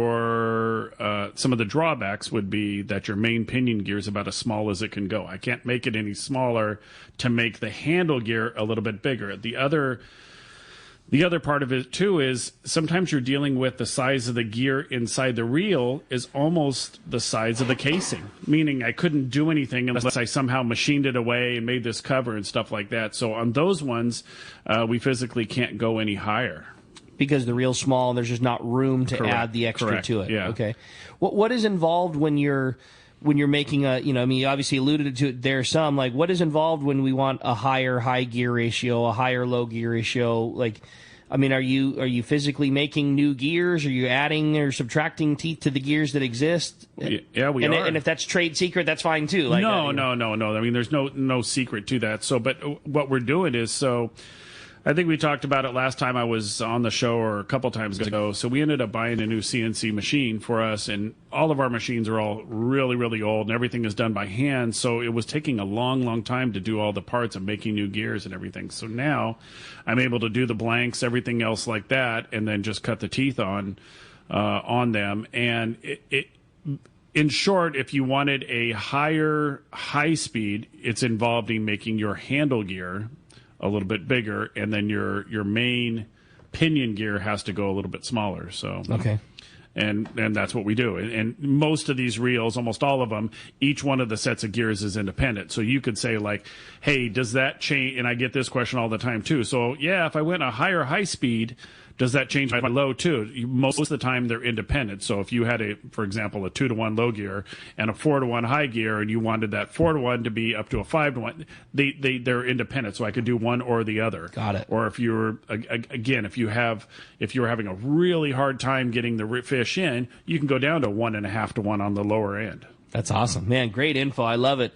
of the drawbacks would be that your main pinion gear is about as small as it can go. I can't make it any smaller to make the handle gear a little bit bigger. The other part of it, too, is sometimes you're dealing with the size of the gear inside the reel is almost the size of the casing, meaning I couldn't do anything unless I somehow machined it away and made this cover and stuff like that. So on those ones, we physically can't go any higher. Because the reel's small and there's just not room to add the extra to it. Yeah. Okay. What is involved when you're making you obviously alluded to it there some, like what is involved when we want a higher high gear ratio, a higher low gear ratio? Like, I mean, are you physically making new gears? Are you adding or subtracting teeth to the gears that exist? Yeah, we are. And if that's trade secret, that's fine too. Like, no. I mean, there's no secret to that. So, but what we're doing is I think we talked about it last time I was on the show or a couple times ago. So we ended up buying a new CNC machine for us, and all of our machines are all really, really old, and everything is done by hand. So it was taking a long, long time to do all the parts and making new gears and everything. So now I'm able to do the blanks, everything else like that, and then just cut the teeth on them. And in short, if you wanted a higher high speed, it's involving making your handle gear a little bit bigger, and then your main pinion gear has to go a little bit smaller. So okay, and that's what we do. And most of these reels, almost all of them, each one of the sets of gears is independent. So you could say like, hey, does that change? And I get this question all the time too. So yeah, if I went a higher high speed, does that change my low too? Most of the time they're independent. So if you had for example, a 2-to-1 low gear and a 4-to-1 high gear, and you wanted that 4-to-1 to be up to a 5-to-1, they're independent. So I could do one or the other. Got it. Or if you're if you were having a really hard time getting the fish in, you can go down to 1.5-to-1 on the lower end. That's awesome, man. Great info. I love it.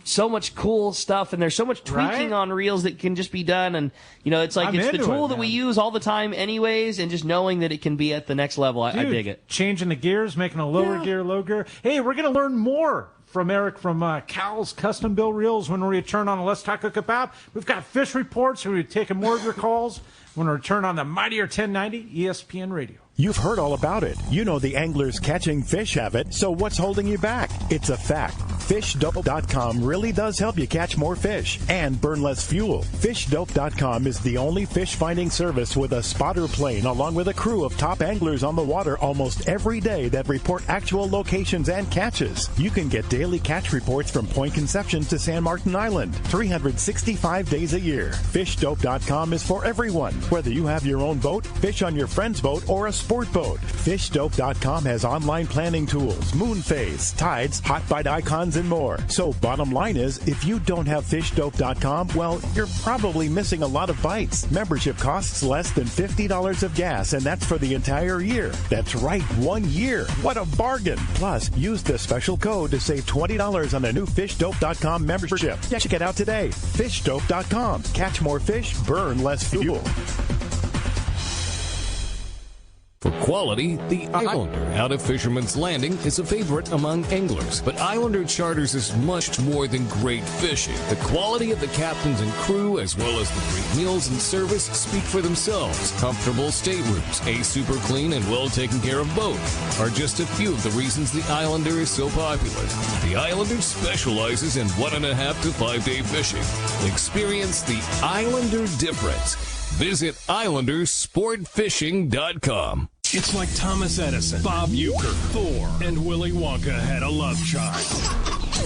So much cool stuff, and there's so much tweaking on reels that can just be done. And it's like it's the tool that we use all the time, anyways. And just knowing that it can be at the next level, I dig it. Changing the gears, making a lower gear, low gear. Hey, we're going to learn more from Eric from Cal's Custom Built Reels when we return on the Let's Talk Hookup app. We've got fish reports. We're taking more of your calls when we return on the Mightier 1090 ESPN Radio. You've heard all about it. You know the anglers catching fish have it, so what's holding you back? It's a fact. FishDope.com really does help you catch more fish and burn less fuel. FishDope.com is the only fish finding service with a spotter plane along with a crew of top anglers on the water almost every day that report actual locations and catches. You can get daily catch reports from Point Conception to San Martin Island, 365 days a year. FishDope.com is for everyone, whether you have your own boat, fish on your friend's boat, or a sport boat. FishDope.com has online planning tools, moon phase, tides, hot bite icons, and more. So bottom line is, if you don't have FishDope.com, well, you're probably missing a lot of bites. Membership costs less than $50 of gas, and that's for the entire year. That's right, 1 year. What a bargain. Plus, use the special code to save $20 on a new FishDope.com membership. Check it out today. FishDope.com. Catch more fish, burn less fuel. For quality, the Islander out of Fisherman's Landing is a favorite among anglers. But Islander Charters is much more than great fishing. The quality of the captains and crew, as well as the great meals and service, speak for themselves. Comfortable staterooms, a super clean and well taken care of boat are just a few of the reasons the Islander is so popular. The Islander specializes in 1.5 to 5 day fishing. Experience the Islander difference. Visit IslanderSportFishing.com. It's like Thomas Edison, Bob Uecker, Thor, and Willy Wonka had a love child.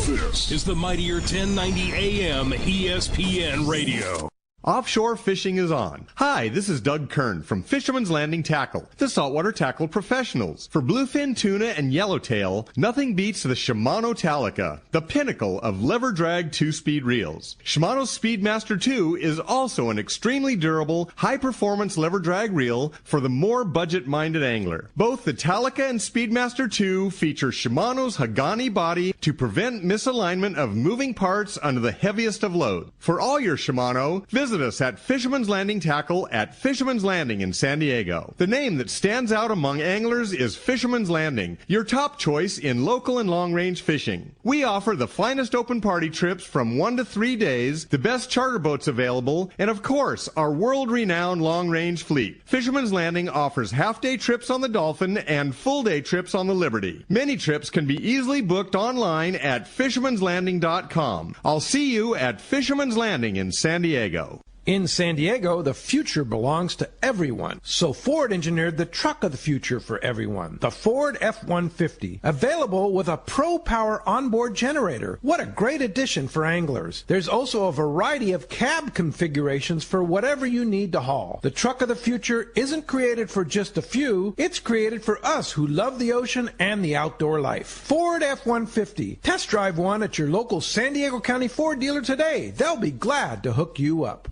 This is the mightier 1090 AM ESPN Radio. Offshore fishing is on. Hi, this is Doug Kern from Fisherman's Landing Tackle, the saltwater tackle professionals. For bluefin tuna and yellowtail, nothing beats the Shimano Talica, the pinnacle of lever drag 2-speed reels. Shimano's Speedmaster 2 is also an extremely durable, high-performance lever drag reel for the more budget-minded angler. Both the Talica and Speedmaster 2 feature Shimano's Hagani body to prevent misalignment of moving parts under the heaviest of loads. For all your Shimano, visit us at Fisherman's Landing Tackle at Fisherman's Landing in San Diego. The name that stands out among anglers is Fisherman's Landing, your top choice in local and long-range fishing. We offer the finest open party trips from 1 to 3 days, the best charter boats available, and of course, our world-renowned long-range fleet. Fisherman's Landing offers half-day trips on the Dolphin and full-day trips on the Liberty. Many trips can be easily booked online at fishermanslanding.com. I'll see you at Fisherman's Landing in San Diego. In San Diego, the future belongs to everyone. So Ford engineered the truck of the future for everyone. The Ford F-150. Available with a Pro Power onboard generator. What a great addition for anglers. There's also a variety of cab configurations for whatever you need to haul. The truck of the future isn't created for just a few. It's created for us who love the ocean and the outdoor life. Ford F-150. Test drive one at your local San Diego County Ford dealer today. They'll be glad to hook you up.